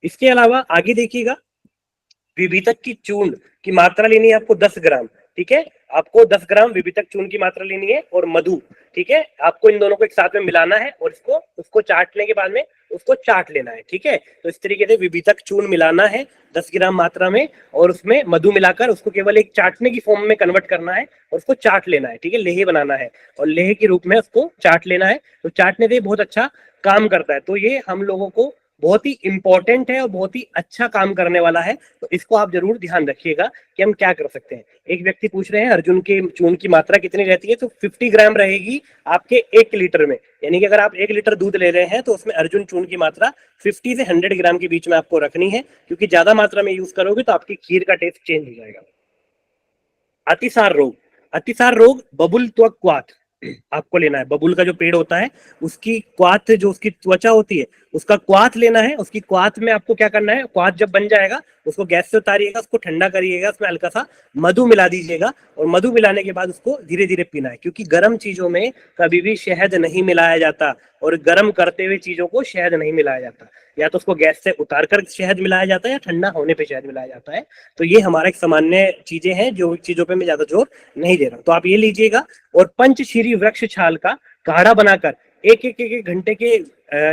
इसके अलावा आगे देखिएगा, विभीतक की चूर्ण की मात्रा लेनी है आपको 10 ग्राम, ठीक है। आपको 10 ग्राम विभितक चूर्ण की मात्रा लेनी है और मधु, ठीक है। आपको इन दोनों को एक साथ में मिलाना है और उसको चाटने के बाद में उसको चाट लेना है, ठीक है। तो इस तरीके से विभितक चूर्ण मिलाना है 10 ग्राम मात्रा में और उसमें मधु मिलाकर उसको केवल एक चाटने की फॉर्म में कन्वर्ट करना है और उसको चाट लेना है, ठीक है। लेह बनाना है और लेह के रूप में उसको चाट लेना है। तो चाटने से बहुत अच्छा काम करता है। तो ये हम लोगों को बहुत ही इंपॉर्टेंट है और बहुत ही अच्छा काम करने वाला है। तो इसको आप जरूर ध्यान रखिएगा कि हम क्या कर सकते हैं। एक व्यक्ति पूछ रहे हैं अर्जुन के चूर्ण की मात्रा कितनी रहती है, तो 50 ग्राम रहेगी आपके 1 लीटर में। यानी कि अगर आप 1 लीटर दूध ले रहे हैं तो उसमें अर्जुन चूर्ण की मात्रा 50 से 100 ग्राम के बीच में आपको रखनी है, क्योंकि ज्यादा मात्रा में यूज करोगे तो आपकी खीर का टेस्ट चेंज हो जाएगा। अतिसार रोग, अतिसार रोग बबुल त्वक क्वाथ आपको लेना है। बबुल का जो पेड़ होता है उसकी क्वाथ, जो उसकी त्वचा होती है उसका क्वाथ लेना है। उसकी क्वाथ में आपको क्या करना है, क्वाथ जब बन जाएगा उसको गैस से उतारिएगा, उसको ठंडा करिएगा, उसमें हल्का सा मधु मिला दीजिएगा और मधु मिलाने के बाद उसको धीरे धीरे पीना है, क्योंकि गर्म चीजों में कभी भी शहद नहीं मिलाया जाता और गर्म करते हुए चीजों को शहद नहीं मिलाया जाता। या तो उसको गैस से उतार कर शहद मिलाया जाता है या ठंडा होने पे शहद मिलाया जाता है। तो ये हमारा एक सामान्य चीजें हैं जो चीजों पे मैं ज्यादा जोर नहीं दे रहा हूँ। तो आप ये लीजिएगा और पंचशीरी वृक्ष छाल का काढ़ा बनाकर एक घंटे के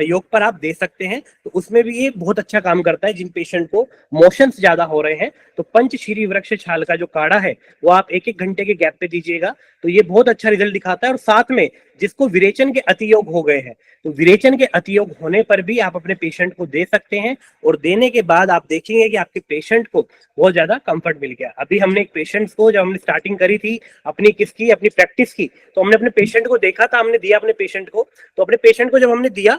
योग पर आप दे सकते हैं। तो उसमें भी ये बहुत अच्छा काम करता है जिन पेशेंट को मोशंस ज्यादा हो रहे हैं। तो पंचशीरी वृक्ष छाल का जो काढ़ा है वो आप एक घंटे के गैप पे दीजिएगा, तो ये बहुत अच्छा रिजल्ट दिखाता है। और साथ में जिसको विरेचन के अतियोग हो गए हैं, तो विरेचन के अतियोग होने पर भी आप अपने पेशेंट को दे सकते हैं और देने के बाद आप देखेंगे कि आपके पेशेंट को बहुत ज्यादा कंफर्ट मिल गया। अभी हमने एक पेशेंट को, जब हमने स्टार्टिंग करी थी अपनी अपनी प्रैक्टिस की, तो हमने अपने पेशेंट को देखा था, हमने दिया अपने पेशेंट को। तो अपने पेशेंट को जब हमने दिया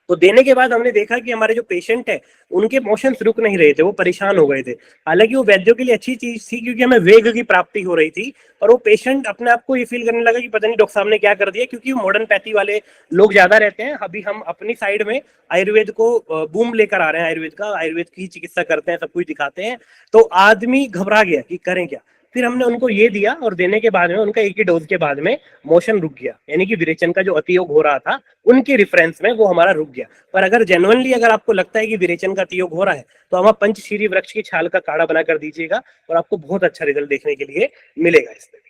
तो देने के बाद हमने देखा कि हमारे जो पेशेंट है उनके मोशंस रुक नहीं रहे थे, वो परेशान हो गए थे। हालांकि वो वैद्यों के लिए अच्छी चीज थी क्योंकि हमें वेग की प्राप्ति हो रही थी, पर वो पेशेंट अपने आप को ये फील करने लगा कि पता नहीं डॉक्टर साहब ने क्या कर दिया, क्योंकि मॉडर्न पैथी वाले लोग ज्यादा रहते हैं। अभी हम अपनी साइड में आयुर्वेद को बूम लेकर आ रहे हैं, आयुर्वेद की चिकित्सा करते हैं, सब कुछ दिखाते हैं। तो आदमी घबरा गया कि करें क्या। फिर हमने उनको ये दिया और देने के बाद में उनका एक ही डोज के बाद में मोशन रुक गया, यानी कि विरेचन का जो अतियोग हो रहा था उनके रेफरेंस में वो हमारा रुक गया। पर अगर जेन्युइनली अगर आपको लगता है कि विरेचन का अतियोग हो रहा है तो हम पंचशीरी वृक्ष की छाल का काढ़ा बना कर दीजिएगा और आपको बहुत अच्छा रिजल्ट देखने के लिए मिलेगा इसमें।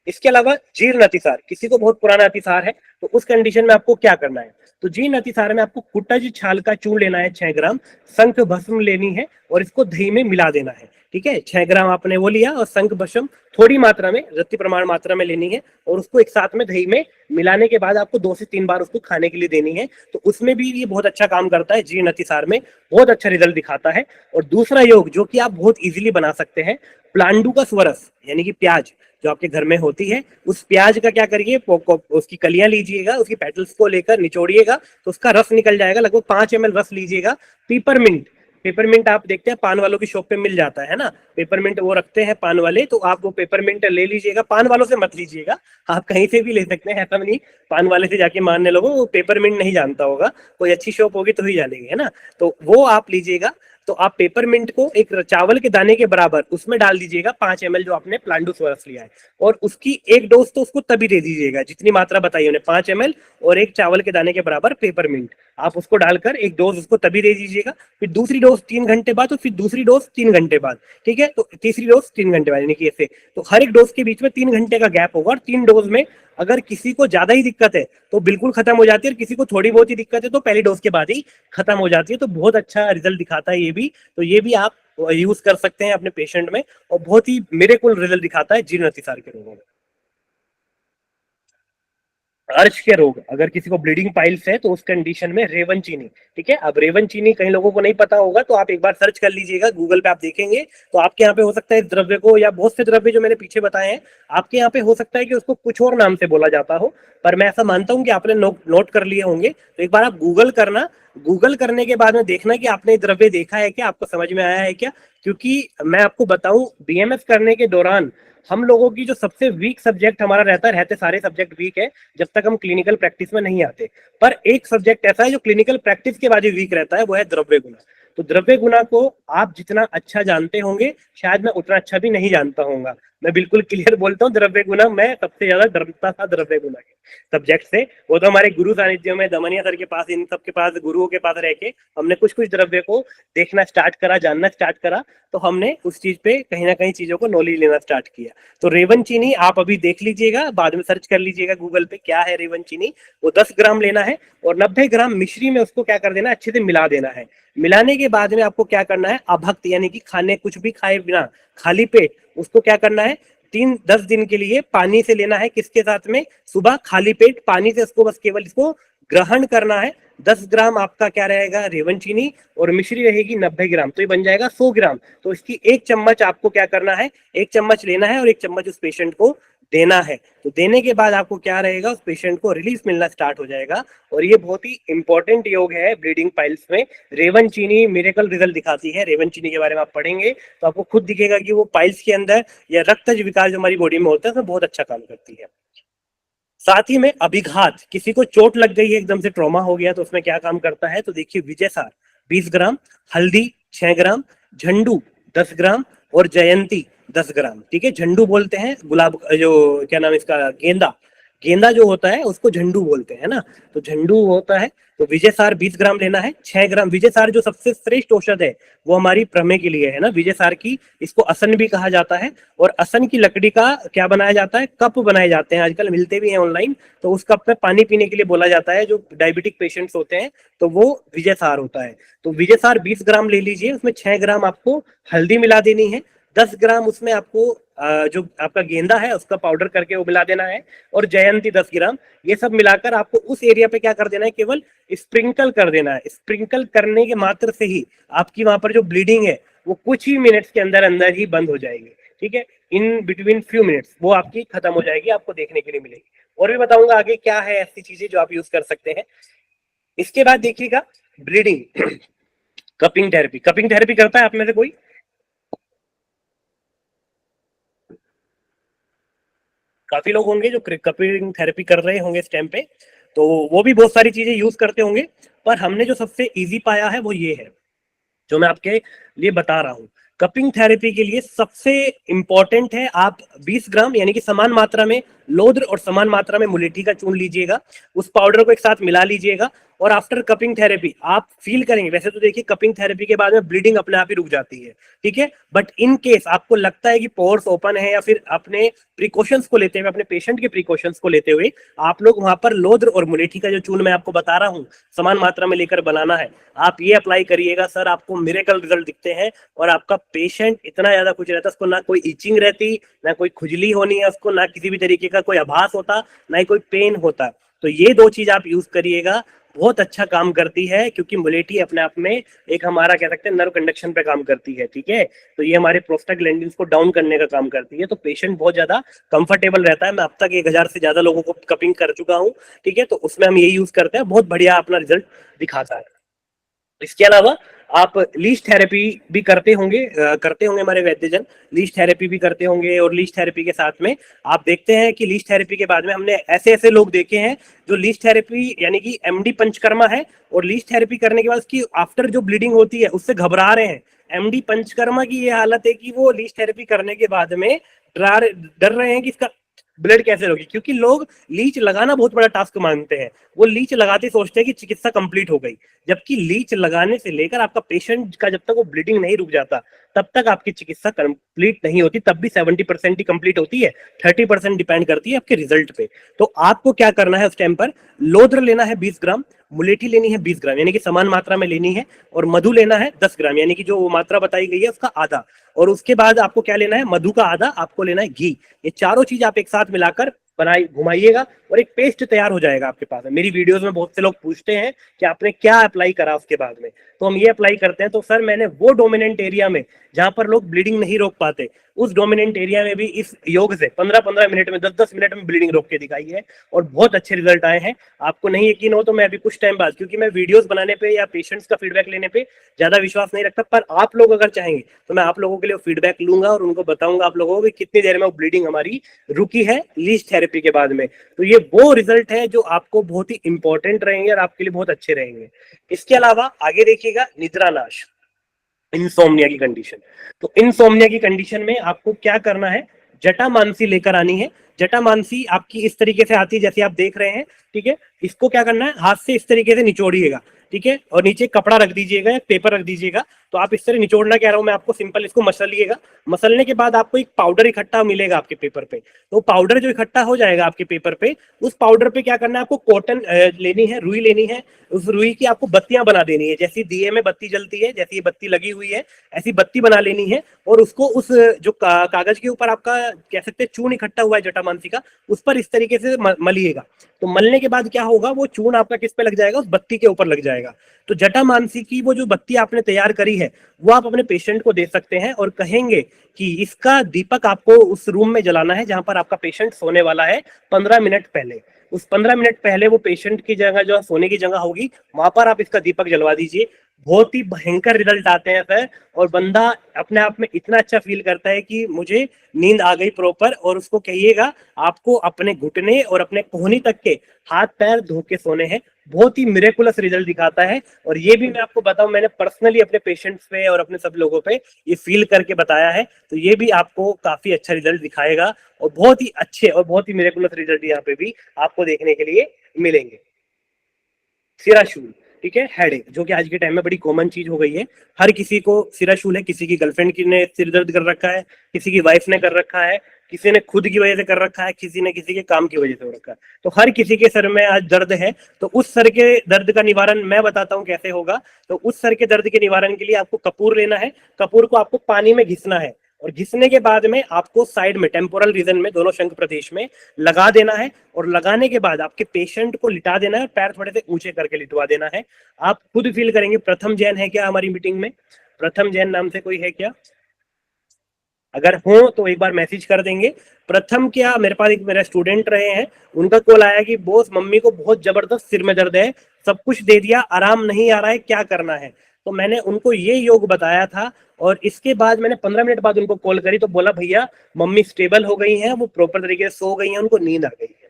इसके अलावा जीर्ण अतिसार, किसी को बहुत पुराना अतिसार है तो उस कंडीशन में आपको क्या करना है, तो जीर्ण अतिसार में आपको कुटज छाल का चूर्ण लेना है 6 ग्राम, शंख भस्म लेनी है और इसको दही में मिला देना है, ठीक है। 6 ग्राम आपने वो लिया और शंख भस्म थोड़ी मात्रा में, रत्ती प्रमाण मात्रा में लेनी है और उसको एक साथ में दही में मिलाने के बाद आपको 2 से 3 बार उसको खाने के लिए देनी है। तो उसमें भी ये बहुत अच्छा काम करता है, जीर्ण अतिसार में बहुत अच्छा रिजल्ट दिखाता है। और दूसरा योग जो कि आप बहुत इजीली बना सकते हैं, प्लांडू का स्वरस, यानी कि प्याज जो आपके घर में होती है, उस प्याज का क्या करिए, उसकी कलियां लीजिएगा, उसकी पेटल्स को लेकर निचोड़िएगा तो उसका रस निकल जाएगा। लगभग 5 ml रस लीजिएगा। पेपरमिंट, पेपरमिंट आप देखते हैं पान वालों की शॉप पे मिल जाता है ना, पेपरमिंट वो रखते हैं पान वाले, तो आप वो पेपरमिंट ले लीजिएगा। पान वालों से मत लीजिएगा, आप कहीं से भी ले सकते हैं, ऐसा नहीं पान वाले से जाके मानने लोगों, वो पेपरमिंट नहीं जानता होगा, कोई अच्छी शॉप होगी तो ही जानेंगे, है ना। तो वो आप लीजिएगा। तो आप पेपरमिंट को एक चावल के दाने के बराबर उसमें डाल दीजिएगा, 5 ml जो आपने प्लांडूस रस लिया है, और उसकी एक डोज तो उसको तभी दे दीजिएगा जितनी मात्रा बताई उन्हें, 5 ml और एक चावल के दाने के बराबर पेपरमिंट, आप उसको डालकर एक डोज उसको तभी दे दीजिएगा। फिर दूसरी डोज 3 घंटे बाद और फिर दूसरी डोज 3 घंटे बाद, ठीक है। तो तीसरी डोज 3 घंटे बाद, यानी कि ऐसे तो हर एक डोज के बीच में 3 घंटे का गैप होगा। और 3 डोज में अगर किसी को ज्यादा ही दिक्कत है तो बिल्कुल खत्म हो जाती है, और किसी को थोड़ी बहुत ही दिक्कत है तो पहली डोज के बाद ही खत्म हो जाती है। तो बहुत अच्छा रिजल्ट दिखाता है ये भी, तो ये भी आप यूज कर सकते हैं अपने पेशेंट में और बहुत ही मिरेकल रिजल्ट दिखाता है जीर्ण अतिसार के रोगों में। अर्श के रोग, अगर किसी को ब्लीडिंग पाइल्स है तो उस कंडीशन में रेवन चीनी, ठीक है। अब रेवन चीनी कई लोगों को नहीं पता होगा, तो आप एक बार सर्च कर लीजिएगा गूगल पे, आप देखेंगे तो आपके यहाँ पे हो सकता है इस द्रव्य को, या बहुत से द्रव्य जो मैंने पीछे बताए हैं आपके यहाँ पे हो सकता है कि उसको कुछ और नाम से बोला जाता हो, पर मैं ऐसा मानता हूँ कि आपने नोट कर लिए होंगे। तो एक बार आप गूगल करना, गूगल करने के बाद में देखना कि आपने द्रव्य देखा है क्या, आपको समझ में आया है क्या। क्योंकि मैं आपको बताऊं, बीएमएस करने के दौरान हम लोगों की जो सबसे वीक सब्जेक्ट हमारा रहते सारे सब्जेक्ट वीक है जब तक हम क्लिनिकल प्रैक्टिस में नहीं आते, पर एक सब्जेक्ट ऐसा है जो क्लिनिकल प्रैक्टिस के बाद ही वीक रहता है, वो है द्रव्य गुना। तो द्रव्य गुना को आप जितना अच्छा जानते होंगे शायद मैं उतना अच्छा भी नहीं जानता होऊंगा, मैं बिल्कुल क्लियर बोलता हूँ, द्रव्य गुना मैं सबसे ज्यादा डरता था द्रव्य गुना के सब्जेक्ट से। वो तो हमारे गुरु सानिध्य में दमनिया सर के पास, इन सब के पास, गुरुओं के पास रह के हमने कुछ कुछ द्रव्य को देखना स्टार्ट करा, जानना स्टार्ट करा, तो हमने उस चीज पे कहीं ना कहीं चीजों को नॉलेज लेना स्टार्ट किया। तो रेवन चीनी आप अभी देख लीजिएगा, बाद में सर्च कर लीजिएगा गूगल पे क्या है रेवन चीनी। वो 10 ग्राम लेना है और 90 ग्राम मिश्री में उसको क्या कर देना है, अच्छे से मिला देना है। मिलाने के बाद में आपको क्या करना है, अभक्त यानी कि खाने कुछ भी खाए बिना खाली पेट उसको क्या करना है, 3-10 दिन के लिए पानी से लेना है। किसके साथ में, सुबह खाली पेट पानी से उसको बस केवल इसको ग्रहण करना है। 10 ग्राम आपका क्या रहेगा, रेवन चीनी, और मिश्री रहेगी 90 ग्राम, तो ये बन जाएगा 100 ग्राम। तो इसकी 1 चम्मच आपको क्या करना है, 1 चम्मच लेना है और 1 चम्मच उस पेशेंट को देना है। तो देने के बाद आपको क्या रहेगा, उस पेशेंट को रिलीफ मिलना स्टार्ट हो जाएगा। और ये बहुत ही इंपॉर्टेंट योग है ब्लीडिंग पाइल्स में। रेवन चीनी मिरेकल रिजल्ट दिखाती है। रेवन चीनी के बारे में आप पढ़ेंगे तो आपको खुद दिखेगा कि वो पाइल्स के अंदर या रक्तज विकार जो हमारी बॉडी में होता है उसमें बहुत अच्छा काम करती है। साथ ही में अभिघात, किसी को चोट लग गई है, एकदम से ट्रॉमा हो गया, तो उसमें क्या काम करता है, तो देखिए विजय सार 20 ग्राम, हल्दी 6 ग्राम, झंडू 10 ग्राम और जयंती 10 ग्राम। ठीक है, झंडू बोलते हैं गुलाब, जो क्या नाम इसका, गेंदा, गेंदा जो होता है उसको झंडू बोलते हैं ना, तो झंडू होता है। तो विजय सार 20 ग्राम लेना है। 6 ग्राम विजय सार जो सबसे श्रेष्ठ औषध है वो हमारी प्रमेह के लिए है ना, विजय सार की, इसको असन भी कहा जाता है। और असन की लकड़ी का क्या बनाया जाता है, कप बनाए जाते हैं, आजकल मिलते भी हैं ऑनलाइन। तो उस कप में पानी पीने के लिए बोला जाता है, जो डायबिटिक पेशेंट्स होते हैं तो वो विजय सार होता है। तो विजय सार 20 ग्राम ले लीजिए, उसमें 6 ग्राम आपको हल्दी मिला देनी है, 10 ग्राम उसमें आपको जो आपका गेंदा है उसका पाउडर करके वो मिला देना है, और जयंती 10 ग्राम। ये सब मिलाकर आपको उस एरिया पे क्या कर देना है, केवल स्प्रिंकल कर देना है। स्प्रिंकल करने के मात्र से ही आपकी वहां पर जो ब्लीडिंग है वो कुछ ही मिनट्स के अंदर अंदर ही बंद हो जाएगी। ठीक है, इन बिटवीन फ्यू मिनट्स वो आपकी खत्म हो जाएगी, आपको देखने के लिए मिलेगी। और भी बताऊंगा आगे क्या है ऐसी चीजें जो आप यूज कर सकते हैं। इसके बाद देखिएगा bleeding cupping therapy. Cupping therapy करता है आप में से कोई? काफी लोग होंगे जो कपिंग थेरेपी कर रहे होंगे इस टाइम पे, तो वो भी बहुत सारी चीजें यूज करते होंगे। पर हमने जो सबसे इजी पाया है वो ये है, जो मैं आपके लिए बता रहा हूँ। कपिंग थेरेपी के लिए सबसे इंपॉर्टेंट है, आप 20 ग्राम यानी कि समान मात्रा में लोद्र और समान मात्रा में मुलेठी का चूर्ण लीजिएगा, उस पाउडर को एक साथ मिला लीजिएगा। और आफ्टर कपिंग थेरेपी आप फील करेंगे, वैसे तो देखिए कपिंग थेरेपी के बाद में ब्लीडिंग अपने आप ही रुक जाती है, ठीक है, बट इन केस आपको लगता है कि पोर्स ओपन है, या फिर अपने प्रिकॉशंस को लेते हुए, अपने पेशेंट के प्रिकॉशंस को लेते हुए आप लोग वहां पर लोद्र और मुलेठी का जो चूर्ण मैं आपको बता रहा हूँ समान मात्रा में लेकर बनाना है, आप ये अप्लाई करिएगा सर, आपको मिरेकल रिजल्ट दिखते हैं। और आपका पेशेंट इतना ज्यादा कुछ रहता है, उसको ना कोई इचिंग रहती, ना कोई खुजली होनी है उसको, ना किसी भी तरीके का कोई आभास होता, ना ही कोई पेन होता। तो ये 2 चीज आप यूज करिएगा, बहुत अच्छा काम करती है, क्योंकि मुलेठी अपने आप में एक हमारा कह सकते हैं नर्व कंडक्शन पे काम करती है। ठीक है, तो ये हमारे प्रोस्टाग्लैंडिन्स को डाउन करने का काम करती है, तो पेशेंट बहुत ज्यादा कंफर्टेबल रहता है। मैं अब तक 1000 से ज्यादा लोगों को कपिंग कर चुका हूँ, ठीक है, तो उसमें हम यही यूज करते हैं, बहुत बढ़िया अपना रिजल्ट दिखाता है। इसके अलावा आप लीच थेरेपी भी करते होंगे हमारे वैद्यजन, लीच थेरेपी भी करते होंगे। और लीच थेरेपी के साथ में आप देखते हैं कि लीच थेरेपी के बाद में हमने ऐसे ऐसे लोग देखे हैं जो लीच थेरेपी यानी कि एमडी पंचकर्मा है, और लीच थेरेपी करने के बाद उसकी आफ्टर जो ब्लीडिंग होती है उससे घबरा रहे हैं। एमडी पंचकर्मा की ये हालत है कि वो लीच थेरेपी करने के बाद में डर रहे हैं कि इसका ब्लड कैसे रोगी, क्योंकि लोग लीच लगाना बहुत बड़ा टास्क मानते हैं। वो लीच लगाते सोचते हैं कि चिकित्सा कंप्लीट हो गई, जबकि लीच लगाने से लेकर आपका पेशेंट का जब तक वो ब्लीडिंग नहीं रुक जाता तब तक आपकी चिकित्सा कंप्लीट नहीं होती, तब भी 70% ही कंप्लीट होती है, 30% डिपेंड करती है आपके रिजल्ट पे। तो आपको क्या करना है, उस टाइम पर लोद्र लेना है 20 ग्राम, मुलेठी लेनी है 20 ग्राम यानी कि समान मात्रा में लेनी है, और मधु लेना है 10 ग्राम यानी कि जो मात्रा बताई गई है उसका आधा। और उसके बाद आपको क्या लेना है, मधु का आधा, आपको लेना है घी। ये चारों चीज आप एक साथ मिलाकर बनाई घुमाइएगा और एक पेस्ट तैयार हो जाएगा आपके पास। मेरी वीडियोस में बहुत से लोग पूछते हैं कि आपने क्या अप्लाई करा उसके बाद में, तो हम ये अप्लाई करते हैं। तो सर मैंने वो डोमिनेंट एरिया में जहां पर लोग ब्लीडिंग नहीं रोक पाते, उस डोमिनेंट एरिया में भी इस योग से 15-15 मिनट में, 10-10 मिनट में ब्लीडिंग रोक के दिखाई है, और बहुत अच्छे रिजल्ट आए हैं। आपको नहीं यकीन हो तो मैं अभी कुछ टाइम बाद, क्योंकि मैं वीडियोस बनाने पे या पेशेंट्स का फीडबैक लेने पे ज्यादा विश्वास नहीं रखता, पर आप लोग अगर चाहेंगे तो मैं आप लोगों के लिए फीडबैक लूंगा और उनको बताऊंगा आप लोगों को कि कितनी देर में वो ब्लीडिंग हमारी रुकी है लीच थेरेपी के बाद में। तो ये वो रिजल्ट है जो आपको बहुत ही इंपॉर्टेंट रहेंगे और आपके लिए बहुत अच्छे रहेंगे। इसके अलावा आगे देखिएगा निद्रा नाश, इंसोम्निया की कंडीशन। तो इंसोम्निया की कंडीशन में आपको क्या करना है, जटामांसी लेकर आनी है। जटामांसी आपकी इस तरीके से आती है जैसे आप देख रहे हैं, ठीक है। इसको क्या करना है, हाथ से इस तरीके से निचोड़िएगा, ठीक है, और नीचे कपड़ा रख दीजिएगा या पेपर रख दीजिएगा। तो आप इस तरह निचोड़ना कह रहा हूं मैं आपको, सिंपल इसको मसलिएगा। मसलने के बाद आपको एक पाउडर इकट्ठा मिलेगा आपके पेपर पे। तो पाउडर जो इकट्ठा हो जाएगा आपके पेपर पे, उस पाउडर पे क्या करना है आपको, कॉटन लेनी है, रुई लेनी है। उस रुई की आपको बत्तियां बना देनी है, जैसी दिए में बत्ती जलती है, जैसी ये बत्ती लगी हुई है ऐसी बत्ती बना लेनी है। और उसको उस जो कागज के ऊपर आपका कह सकते हैं चून इकट्ठा हुआ है जटामांसी का, उस पर इस तरीके से मलिएगा। तो मलने के बाद क्या होगा, वो चून आपका किस पे लग जाएगा, उस बत्ती के ऊपर लग जाएगा। तो जटामांसी की वो जो बत्ती आपने तैयार करी है वो आप अपने पेशेंट को दे सकते हैं और कहेंगे कि इसका दीपक आपको उस रूम में जलाना है जहां पर आपका पेशेंट सोने वाला है 15 मिनट पहले। उस 15 मिनट पहले वो पेशेंट की जगह जो सोने की जगह होगी वहां पर आप इसका दीपक जलवा दीजिए। बहुत ही भयंकर रिजल्ट आते हैं सर, और बंदा अपने आप में इतना अच्छा फील करता है कि मुझे नींद आ गई प्रॉपर। और उसको कहिएगा आपको अपने घुटने और अपने कोहनी तक के हाथ पैर धो के सोने हैं। बहुत ही मिरेकुलस रिजल्ट दिखाता है। और ये भी मैं आपको बताऊं, मैंने पर्सनली अपने पेशेंट्स पे और अपने सब लोगों पे ये फील करके बताया है। तो ये भी आपको काफी अच्छा रिजल्ट दिखाएगा और बहुत ही अच्छे और बहुत ही मिरेकुलस रिजल्ट यहाँ पे भी आपको देखने के लिए मिलेंगे। सिराशूल, ठीक है, हेडेक, जो कि आज के टाइम में बड़ी कॉमन चीज हो गई है। हर किसी को सिराशूल है, किसी की गर्लफ्रेंड की ने सिर दर्द कर रखा है, किसी की वाइफ ने कर रखा है, किसी ने खुद की वजह से कर रखा है, किसी ने किसी के काम की वजह से हो रखा है। तो हर किसी के सर में आज दर्द है। तो उस सर के दर्द का निवारण मैं बताता हूँ कैसे होगा। तो उस सर के दर्द के निवारण के लिए आपको कपूर लेना है। कपूर को आपको पानी में घिसना है और घिसने के बाद में आपको साइड में टेम्पोरल रीजन में, दोनों शंख प्रदेश में लगा देना है। और लगाने के बाद आपके पेशेंट को लिटा देना है, पैर थोड़े से ऊंचे करके लिटवा देना है। आप खुद फील करेंगे। प्रथम जैन है क्या हमारी मीटिंग में? प्रथम जैन नाम से कोई है क्या? अगर हो तो एक बार मैसेज कर देंगे। प्रथम क्या, मेरे पास एक मेरा स्टूडेंट रहे हैं, उनका कॉल आया कि बॉस मम्मी को बहुत जबरदस्त सिर में दर्द है, सब कुछ दे दिया, आराम नहीं आ रहा है, क्या करना है? तो मैंने उनको ये योग बताया था। और इसके बाद मैंने 15 मिनट बाद उनको कॉल करी तो बोला भैया मम्मी स्टेबल हो गई हैं, वो प्रॉपर तरीके से सो गई हैं, उनको नींद आ गई है।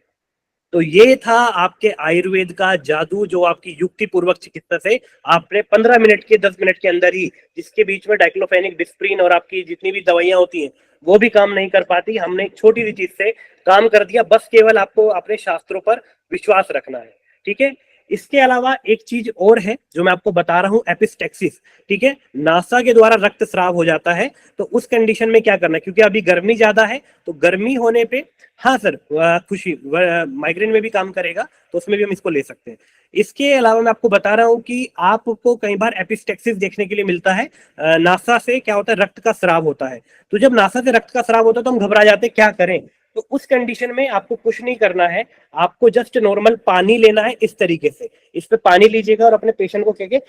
तो ये था आपके आयुर्वेद का जादू, जो आपकी युक्ति पूर्वक चिकित्सा से आपने 15 मिनट के 10 मिनट के अंदर ही, जिसके बीच में डाइक्लोफेनिक, डिस्प्रिन और आपकी जितनी भी दवाइयां होती हैं वो भी काम नहीं कर पाती, हमने एक छोटी सी चीज से काम कर दिया। बस केवल आपको अपने शास्त्रों पर विश्वास रखना है, ठीक है। इसके अलावा एक चीज और है जो मैं आपको बता रहा हूं, एपिस्टेक्सिस, ठीक है। नासा के द्वारा रक्त स्राव हो जाता है, तो उस कंडीशन में क्या करना है, क्योंकि अभी गर्मी ज्यादा है, तो गर्मी होने पे, हाँ सर, खुशी माइग्रेन में भी काम करेगा, तो उसमें भी हम इसको ले सकते हैं। इसके अलावा मैं आपको बता रहा हूँ कि आपको कई बार एपिस्टेक्सिस देखने के लिए मिलता है। नासा से क्या होता है, रक्त का स्राव होता है। तो जब नासा से रक्त का स्राव होता है तो हम घबरा जाते हैं, क्या करें? तो उस कंडीशन में आपको कुछ नहीं करना है, आपको जस्ट नॉर्मल पानी लेना है इस तरीके से। इस पे पानी लीजिएगा और अपने पेशेंट को कह के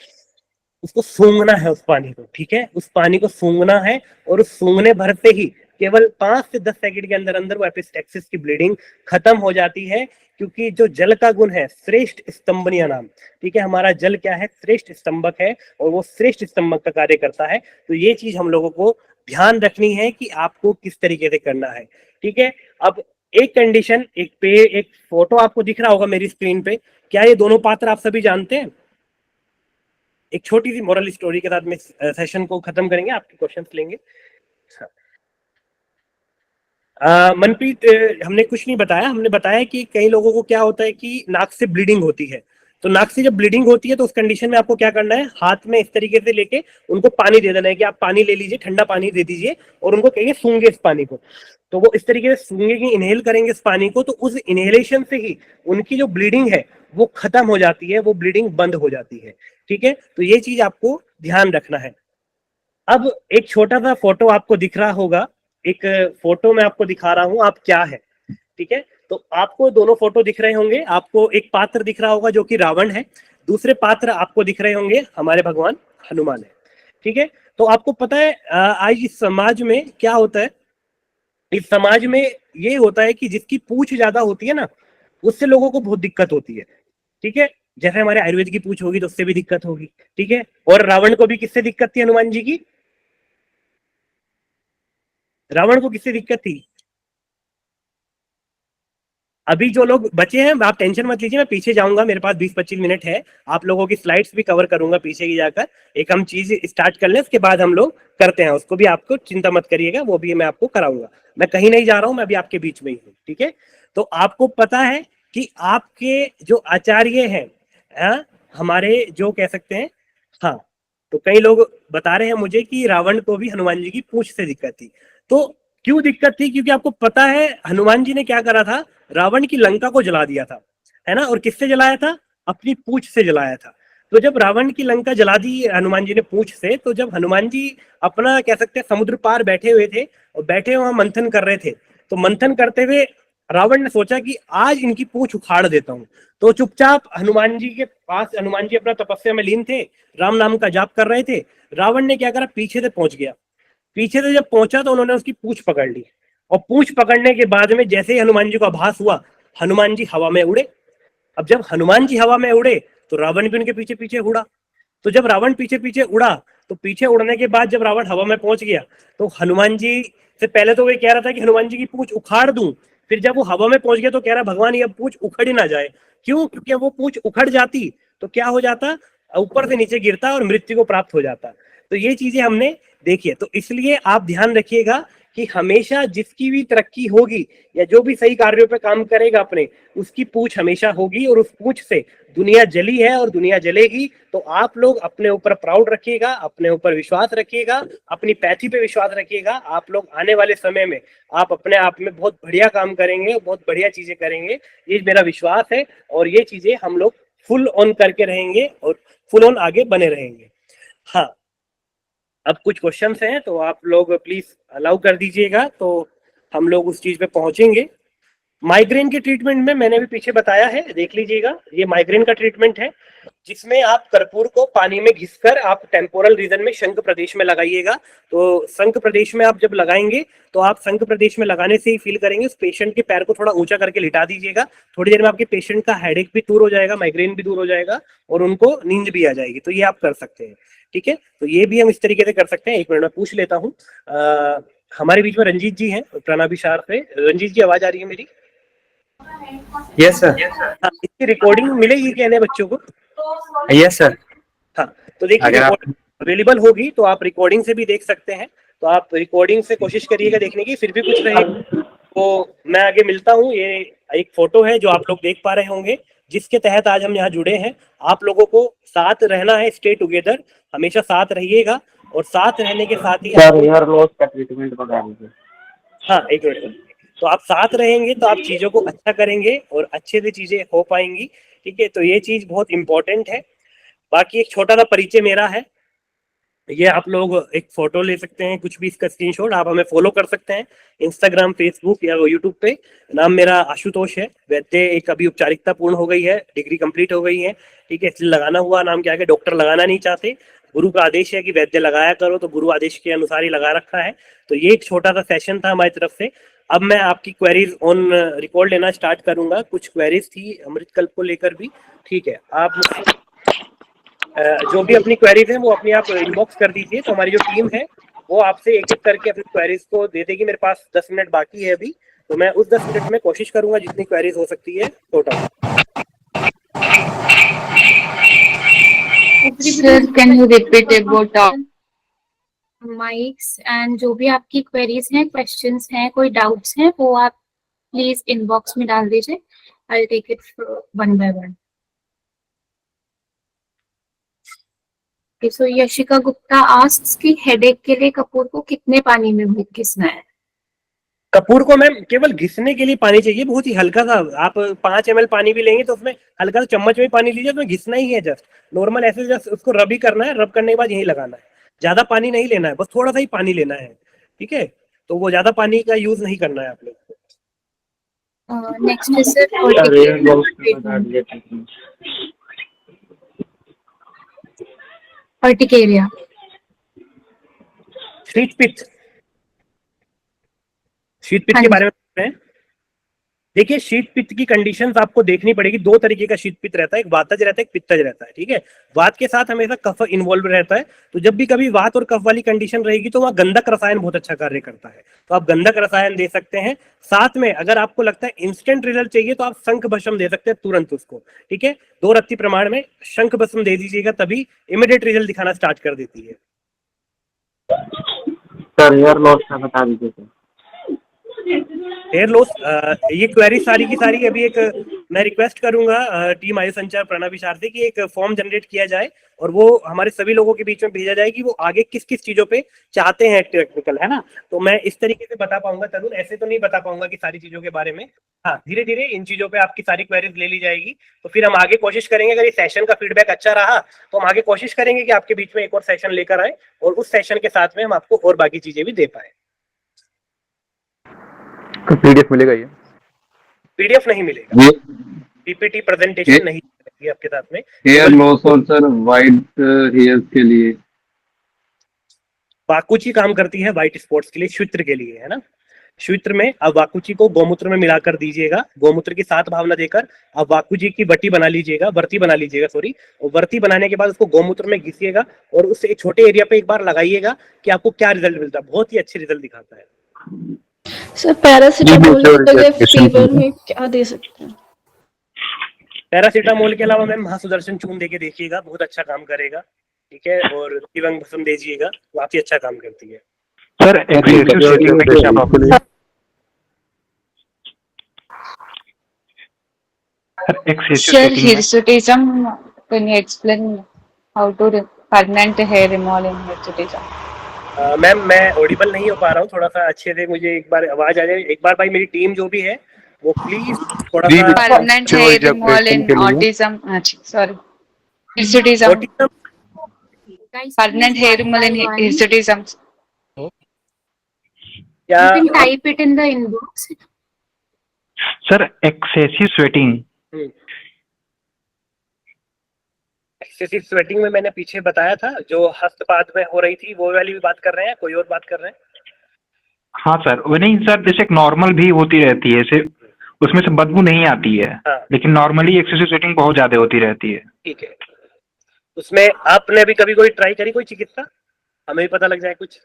उसको सूंघना है, उस पानी को, ठीक है, उस पानी को सूंघना है। और उस सूंघने भर से ही केवल 5 से 10 सेकंड के अंदर अंदर वो एपिस्टेक्सिस की ब्लीडिंग खत्म हो जाती है। क्योंकि जो जल का गुण है, श्रेष्ठ स्तंभनीय नाम, ठीक है, हमारा जल क्या है, श्रेष्ठ स्तंभक है, और वो श्रेष्ठ स्तंभक का कार्य करता है। तो ये चीज हम लोगों को ध्यान रखनी है कि आपको किस तरीके से करना है, ठीक है। अब एक कंडीशन, एक फोटो आपको दिख रहा होगा मेरी स्क्रीन पे, क्या ये दोनों पात्र आप सभी जानते हैं? एक छोटी सी मोरल स्टोरी के साथ में सेशन को खत्म करेंगे, आपके क्वेश्चंस लेंगे। मनप्रीत, हमने कुछ नहीं बताया, हमने बताया कि कई लोगों को क्या होता है कि नाक से ब्लीडिंग होती है। तो नाक से जब ब्लीडिंग होती है तो उस कंडीशन में आपको क्या करना है, हाथ में इस तरीके से लेके उनको पानी दे देना है कि आप पानी ले लीजिए, ठंडा पानी दे दीजिए, और उनको कहिए सूंघे इस पानी को। तो वो इस तरीके से सूंघेंगे, इनहेल करेंगे इस पानी को, तो उस इनहेलेशन से ही उनकी जो ब्लीडिंग है वो खत्म हो जाती है, वो ब्लीडिंग बंद हो जाती है, ठीक है। तो ये चीज आपको ध्यान रखना है। अब एक छोटा सा फोटो आपको दिख रहा होगा, एक फोटो मैं आपको दिखा रहा हूं, आप क्या है, ठीक है। तो आपको दोनों फोटो दिख रहे होंगे, आपको एक पात्र दिख रहा होगा जो कि रावण है, दूसरे पात्र आपको दिख रहे होंगे हमारे भगवान हनुमान है, ठीक है। तो आपको पता है आज इस समाज में क्या होता है, इस समाज में ये होता है कि जिसकी पूछ ज्यादा होती है ना, उससे लोगों को बहुत दिक्कत होती है, ठीक है। जैसे हमारे आयुर्वेद की पूछ होगी तो उससे भी दिक्कत होगी, ठीक है। और रावण को भी किससे दिक्कत थी, हनुमान जी की? रावण को किससे दिक्कत थी? अभी जो लोग बचे हैं आप टेंशन मत लीजिए, मैं पीछे जाऊंगा, मेरे पास 20-25 मिनट है, आप लोगों की स्लाइड्स भी कवर करूंगा पीछे की जाकर। एक हम चीज स्टार्ट कर लें, उसके बाद हम लोग करते हैं उसको भी, आपको चिंता मत करिएगा, वो भी मैं आपको कराऊंगा। मैं कहीं नहीं जा रहा हूं, मैं अभी आपके बीच में ही हूँ, ठीक है। तो आपको पता है कि आपके जो आचार्य हैं, हाँ, हमारे जो कह सकते हैं, हाँ, तो कई लोग बता रहे हैं मुझे कि रावण को भी हनुमान जी की पूंछ से दिक्कत थी। तो क्यों दिक्कत थी? क्योंकि आपको पता है हनुमान जी ने क्या करा था, रावण की लंका को जला दिया था, है ना। और किससे जलाया था? अपनी पूंछ से जलाया था। तो जब रावण की लंका जला दी हनुमान जी ने पूंछ से, तो जब हनुमान जी अपना कह सकते हैं समुद्र पार बैठे हुए थे और बैठे वहां मंथन कर रहे थे, तो मंथन करते हुए रावण ने सोचा कि आज इनकी पूंछ उखाड़ देता हूं। तो चुपचाप हनुमान जी के पास, हनुमान जी अपना तपस्या में लीन थे, राम नाम का जाप कर रहे थे, रावण ने क्या करा, पीछे से पहुंच गया। पीछे से जब पहुंचा तो उन्होंने उसकी पूंछ पकड़ ली, और पूंछ पकड़ने के बाद में जैसे ही हनुमान जी को आभास हुआ, हनुमान जी हवा में उड़े। अब जब हनुमान जी हवा में उड़े तो रावण भी उनके पीछे पीछे उड़ा। तो जब रावण पीछे पीछे उड़ा, तो पीछे उड़ने के बाद जब रावण हवा में पहुंच गया, तो हनुमान जी से पहले तो वे कह रहा था कि हनुमान जी की पूंछ उखाड़ दूं, फिर जब वो हवा में पहुंच गया तो कह रहा भगवान ये पूंछ उखड़ ही ना जाए। क्यों? क्योंकि वो पूंछ उखड़ जाती तो क्या हो जाता, ऊपर से नीचे गिरता और मृत्यु को प्राप्त हो जाता। तो ये चीजें हमने देखी है। तो इसलिए आप ध्यान रखिएगा कि हमेशा जिसकी भी तरक्की होगी या जो भी सही कार्यों पे काम करेगा अपने, उसकी पूंछ हमेशा होगी, और उस पूंछ से दुनिया जली है और दुनिया जलेगी। तो आप लोग अपने ऊपर प्राउड रखिएगा, अपने ऊपर विश्वास रखिएगा, अपनी पैथी पे विश्वास रखिएगा। आप लोग आने वाले समय में आप अपने आप में बहुत बढ़िया काम करेंगे, बहुत बढ़िया चीजें करेंगे, ये मेरा विश्वास है। और ये चीजें हम लोग फुल ऑन करके रहेंगे और फुल ऑन आगे बने रहेंगे। हाँ, अब कुछ क्वेश्चंस हैं तो आप लोग प्लीज अलाउ कर दीजिएगा, तो हम लोग उस चीज पे पहुंचेंगे। माइग्रेन के ट्रीटमेंट में मैंने भी पीछे बताया है, देख लीजिएगा, ये माइग्रेन का ट्रीटमेंट है, जिसमें आप कर्पूर को पानी में घिसकर आप टेम्पोरल रीजन में शंख प्रदेश में लगाइएगा। तो शंख प्रदेश में आप जब लगाएंगे तो आप शंख प्रदेश में लगाने से ही फील करेंगे, उस पेशेंट के पैर को थोड़ा ऊंचा करके लिटा दीजिएगा। थोड़ी देर में आपके पेशेंट का हेडेक भी दूर हो जाएगा, माइग्रेन भी दूर हो जाएगा, और उनको नींद भी आ जाएगी। तो ये आप कर सकते हैं, ठीक है। तो ये भी हम इस तरीके से कर सकते हैं। एक मिनट में पूछ लेता हूँ, हमारे बीच में रंजीत जी हैं प्रणाभिशार से। रंजीत जी, आवाज आ रही है मेरी? Yes sir. हाँ, इसकी रिकॉर्डिंग मिलेगी कहने बच्चों को? Yes sir. हाँ, तो देखिए अगर आप रिकॉर्डिंग अवेलेबल होगी तो आप रिकॉर्डिंग से भी देख सकते हैं। तो आप रिकॉर्डिंग से कोशिश करिएगा देखने की, फिर भी कुछ रहे तो मैं आगे मिलता हूँ। ये एक फोटो है जो आप लोग देख पा रहे होंगे, जिसके तहत आज हम यहाँ जुड़े हैं। आप लोगों को साथ रहना है, स्टे टुगेदर, हमेशा साथ रहिएगा, और साथ रहने के साथ ही सर हेयर लॉस का ट्रीटमेंट बता दीजिए। हाँ, एक मिनट। तो आप साथ रहेंगे तो आप चीजों को अच्छा करेंगे और अच्छे से चीजें हो पाएंगी, ठीक है। तो ये चीज बहुत इंपॉर्टेंट है। बाकी एक छोटा सा परिचय मेरा है, ये आप लोग एक फोटो ले सकते हैं, कुछ भी इसका स्क्रीनशॉट, आप हमें फॉलो कर सकते हैं इंस्टाग्राम, फेसबुक या यूट्यूब पे। नाम मेरा आशुतोष है वैद्य। एक अभी औपचारिकता पूर्ण हो गई है, डिग्री कंप्लीट हो गई है, ठीक है, इसलिए लगाना हुआ नाम क्या है, डॉक्टर लगाना नहीं चाहते, गुरु का आदेश है कि वैद्य लगाया करो, तो गुरु आदेश के अनुसार ही लगा रखा है। तो ये एक छोटा सा सेशन था हमारी तरफ से। अब मैं आपकी क्वेरीज ऑन रिकॉर्ड लेना स्टार्ट करूंगा। कुछ क्वेरीज थी अमृत कल्प को लेकर भी, ठीक है। आप मुझसे जो भी अपनी क्वेरीज है वो अपनी आप इनबॉक्स कर दीजिए, तो हमारी जो टीम है वो आपसे एक एक करके अपनी क्वेरीज को दे देगी। मेरे पास 10 मिनट बाकी है अभी, तो मैं उस 10 मिनट में कोशिश करूंगा जितनी क्वेरीज हो सकती है total. Sir, can you repeat about mics and जो भी आपकी queries हैं, questions हैं, कोई doubts हैं, वो आप प्लीज इनबॉक्स में डाल दीजिए। I take it one by one. So Yashika Gupta asks कि हेडेक के लिए कपूर को कितने पानी में घिसना है? कपूर को मैम केवल घिसने के लिए पानी चाहिए, बहुत ही हल्का सा। आप 5 ml पानी भी लेंगे तो उसमें हल्का सा चम्मच में पानी लीजिए, उसमें घिसना ही है, जस्ट नॉर्मल ऐसे जस्ट उसको रब ही करना है। रब करने के बाद यही लगाना है, ज्यादा पानी नहीं लेना है, बस थोड़ा सा ही पानी लेना है, ठीक है। तो वो ज्यादा पानी का यूज नहीं करना है आप लोग को। Next is sir sir hair loss का बता दीजिए ट्रीटमेंट। अर्टिकेरिया। शीत पित्त, शीत पित्त हाँ के जी। बारे में पूछ रहे हैं? देखिए शीत पित्त की कंडीशंस आपको देखनी पड़ेगी। दो तरीके का शीत पित्त रहता है, एक वातज रहता है, एक पित्तज रहता है, ठीक है। वात के साथ हमेशा कफ इन्वॉल्व रहता है, तो जब भी कभी वात और कफ वाली कंडीशन रहेगी तो वहाँ गंधक रसायन बहुत अच्छा कार्य करता है, तो आप गंधक रसायन दे सकते हैं। साथ में अगर आपको लगता है इंस्टेंट रिजल्ट चाहिए तो आप शंख भस्म दे सकते हैं तुरंत उसको, ठीक है। 2 रत्ती प्रमाण में शंख भस्म दे दीजिएगा, तभी इमीडिएट रिजल्ट दिखाना स्टार्ट कर देती है। सर हेयर लॉस का बता दीजिए सर। हेयर लॉस, ये क्वेरी सारी की सारी अभी एक मैं रिक्वेस्ट करूंगा टीम आयु संचार प्रणव विचार से कि एक फॉर्म जनरेट किया जाए और वो हमारे सभी लोगों के बीच में भेजा जाए कि वो आगे किस किस चीजों पे चाहते हैं टेक्निकल, है ना। तो मैं इस तरीके से बता पाऊंगा तरुण, ऐसे तो नहीं बता पाऊंगा कि सारी चीजों के बारे में। हाँ, धीरे धीरे इन चीजों पे आपकी सारी क्वेरीज ले ली जाएगी, तो फिर हम आगे कोशिश करेंगे। अगर ये सेशन का फीडबैक अच्छा रहा तो हम आगे कोशिश करेंगे कि आपके बीच में एक और सेशन लेकर आए और उस सेशन के साथ में हम आपको और बाकी चीजें भी दे पाए। तो पीडीएफ मिलेगा ये? पीडीएफ नहीं मिलेगा, पीपीटी प्रेजेंटेशन नहीं मिलेगी आपके साथ में। हेयर लॉस और सर वाइट हेयर के लिए वाकुची काम करती है व्हाइट स्पॉट्स के लिए, श्वित्र के लिए, है ना। श्वित्र में आप वाकुची को गौमूत्र में मिलाकर दीजिएगा, गौमूत्र की 7 भावना देकर आप वाकुची की बटी बना लीजिएगा, वर्ती बना लीजिएगा, सॉरी। और वर्ती बनाने के बाद उसको गौमूत्र में घिसिएगा और उस एक छोटे एरिया पे एक बार लगाइएगा कि आपको क्या रिजल्ट मिलता है। बहुत ही अच्छे रिजल्ट दिखाता है। सर पैरासिटामोल की जगह फीवर में क्या दे सकते हैं? पैरासीटामोल के अलावा मैम महासुदर्शन चूर्ण देके देखिएगा, बहुत अच्छा काम करेगा, ठीक है। और दिव्यांग भस्म दीजिएगा, काफी अच्छा काम करती है। Sir Sir, hirsutism, can you explain how to permanent hair removal in hirsutism? Ma'am मैं ऑडिबल नहीं हो पा रहा हूँ, थोड़ा सा अच्छे से मुझे एक बार आवाज आ जाए। एक बार भाई मेरी टीम जो भी है वो प्लीज थोड़ा सा Permanent hair removal in autism. Sorry, hirsutism. Autism, Guys, Permanent please, hair one removal in by one. hirsutism. क्या You can type it in the inbox. Sir excessive sweating excessive sweating में मैंने पीछे बताया था, जो हस्तपाद में हो रही थी वो वाली भी बात कर रहे हैं, कोई और बात कर रहे हैं? हाँ सर, वो नहीं सर, जैसे एक नॉर्मल भी होती रहती है, ऐसे उसमें से बदबू नहीं आती है। हाँ। लेकिन नॉर्मली एक्सेसिव स्वेटिंग बहुत ज्यादा होती रहती है। ठीक है, उसमें आपने अभी कभी कोई ट्राई करी कोई चिकित्सा, हमें भी पता लग जाए कुछ?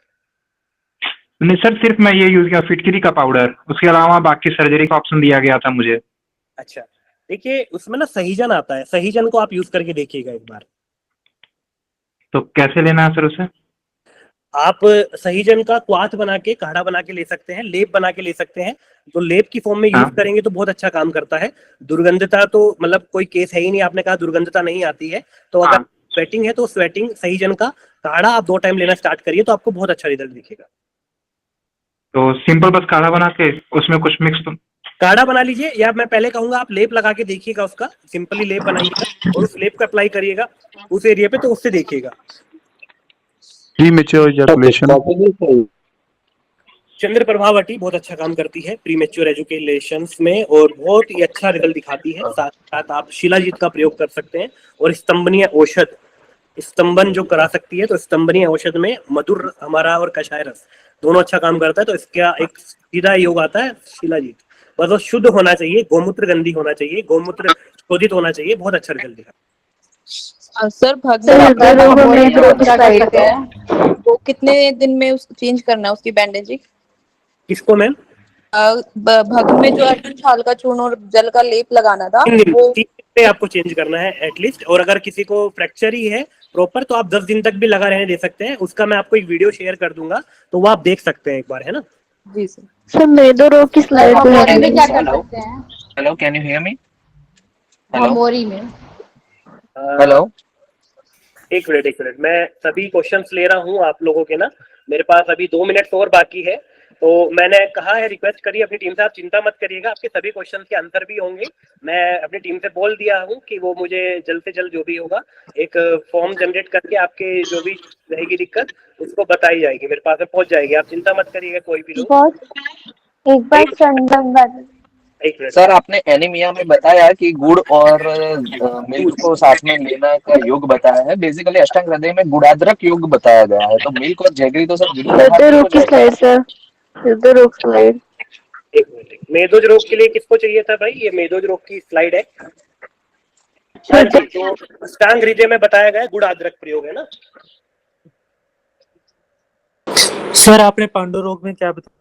नहीं सर, सिर्फ मैं ये यूज किया फिटकरी का पाउडर, उसके अलावा बाकी सर्जरी का ऑप्शन दिया गया था मुझे। अच्छा, देखिए उसमें ना सहीजन आता है, सहीजन को आप यूज करके देखिएगा एक बार। तो कैसे लेना है सर उसे? आप सहीजन का क्वाथ बना के काढ़ा बना के ले सकते हैं, लेप बना के ले सकते हैं। तो लेप की फॉर्म में यूज हाँ। करेंगे तो बहुत अच्छा काम करता है। दुर्गंधता तो मतलब कोई केस है ही नहीं, आपने कहा दुर्गंधता नहीं आती है, तो अगर हाँ। स्वेटिंग है तो स्वेटिंग सहीजन का काढ़ा आप 2 टाइम लेना स्टार्ट करिए तो आपको बहुत अच्छा रिजल्ट दिखेगा। तो सिंपल बस काढ़ा बना के उसमें कुछ मिक्स तो काढ़ा बना लीजिए, या मैं पहले कहूंगा आप लेप लगा के देखिएगा, उसका सिंपली लेप बनाइएगा और उस लेप को अप्लाई करिएगा उस एरिया पे, तो उससे देखिएगा। प्रीमेच्योर इजैकुलेशन चंद्र प्रभावटी बहुत अच्छा काम करती है प्रीमेच्योर एजुकेशंस में और बहुत ही अच्छा रिजल्ट दिखाती है। साथ साथ आप शिलाजीत का प्रयोग कर सकते हैं और स्तंभनीय औषध, स्तंभन जो करा सकती है, तो स्तंभनीय औषध में मधुर हमारा और कषाय रस दोनों अच्छा काम करता है। तो इसका एक सीधा योग आता है शिलाजीत। बस वो शुद्ध होना चाहिए, गोमूत्र गंदी होना चाहिए, गोमूत्र शोधित होना चाहिए, बहुत अच्छा रिजल्ट दिखा। सर वो कितने दिन में चेंज करना है उसकी बैंडेजिंग? किसको मैम? भग में जो अर्जुन छाल का चूर्ण और जल का लेप लगाना था 3 दिन वो 3 दिन पे आपको चेंज करना है एटलीस्ट। और अगर किसी को फ्रैक्चर ही है प्रॉपर तो आप 10 दिन तक भी लगा रहने दे सकते हैं। उसका मैं आपको एक वीडियो शेयर कर दूंगा, तो वो आप देख सकते हैं एक बार, है ना। जी सर। सर मेदो रोग की स्लाइड पे मोरी में क्या कर सकते हैं? Hello, can you hear me? मोरी में हेलो, एक मिनट मैं सभी क्वेश्चंस ले रहा हूँ आप लोगों के ना। मेरे पास अभी 2 मिनट और बाकी है, तो मैंने कहा है, रिक्वेस्ट करी अपनी टीम से, आप चिंता मत करिएगा, आपके सभी क्वेश्चंस के आंसर भी होंगे। मैं अपनी टीम से बोल दिया हूँ कि वो मुझे जल्द से जल्द जो भी होगा एक फॉर्म जनरेट करके आपके जो भी रहेगी दिक्कत उसको बताई जाएगी, मेरे पास में पहुंच जाएगी। आप चिंता मत करिएगा कोई भी लोग। एक बार संदर्भ एक मिनट सर आपने एनीमिया में बताया कि गुड़ और मिल्क को साथ में लेना का योग बताया है। बेसिकली अष्टांग हृदय में गुड़ाद्रक योग बताया गया है, तो मिल्क और जैगरी तो सर रोग की स्लाइड सर, रोग स्लाइड। एक मिनट, मेदोज रोग के लिए किसको चाहिए था भाई? ये मेदोज रोग की स्लाइड है। हाँ जी, तो अष्टांग हृदय में बताया गया गुड़ अदरक प्रयोग है ना। सर आपने पांडु रोग में क्या बताया?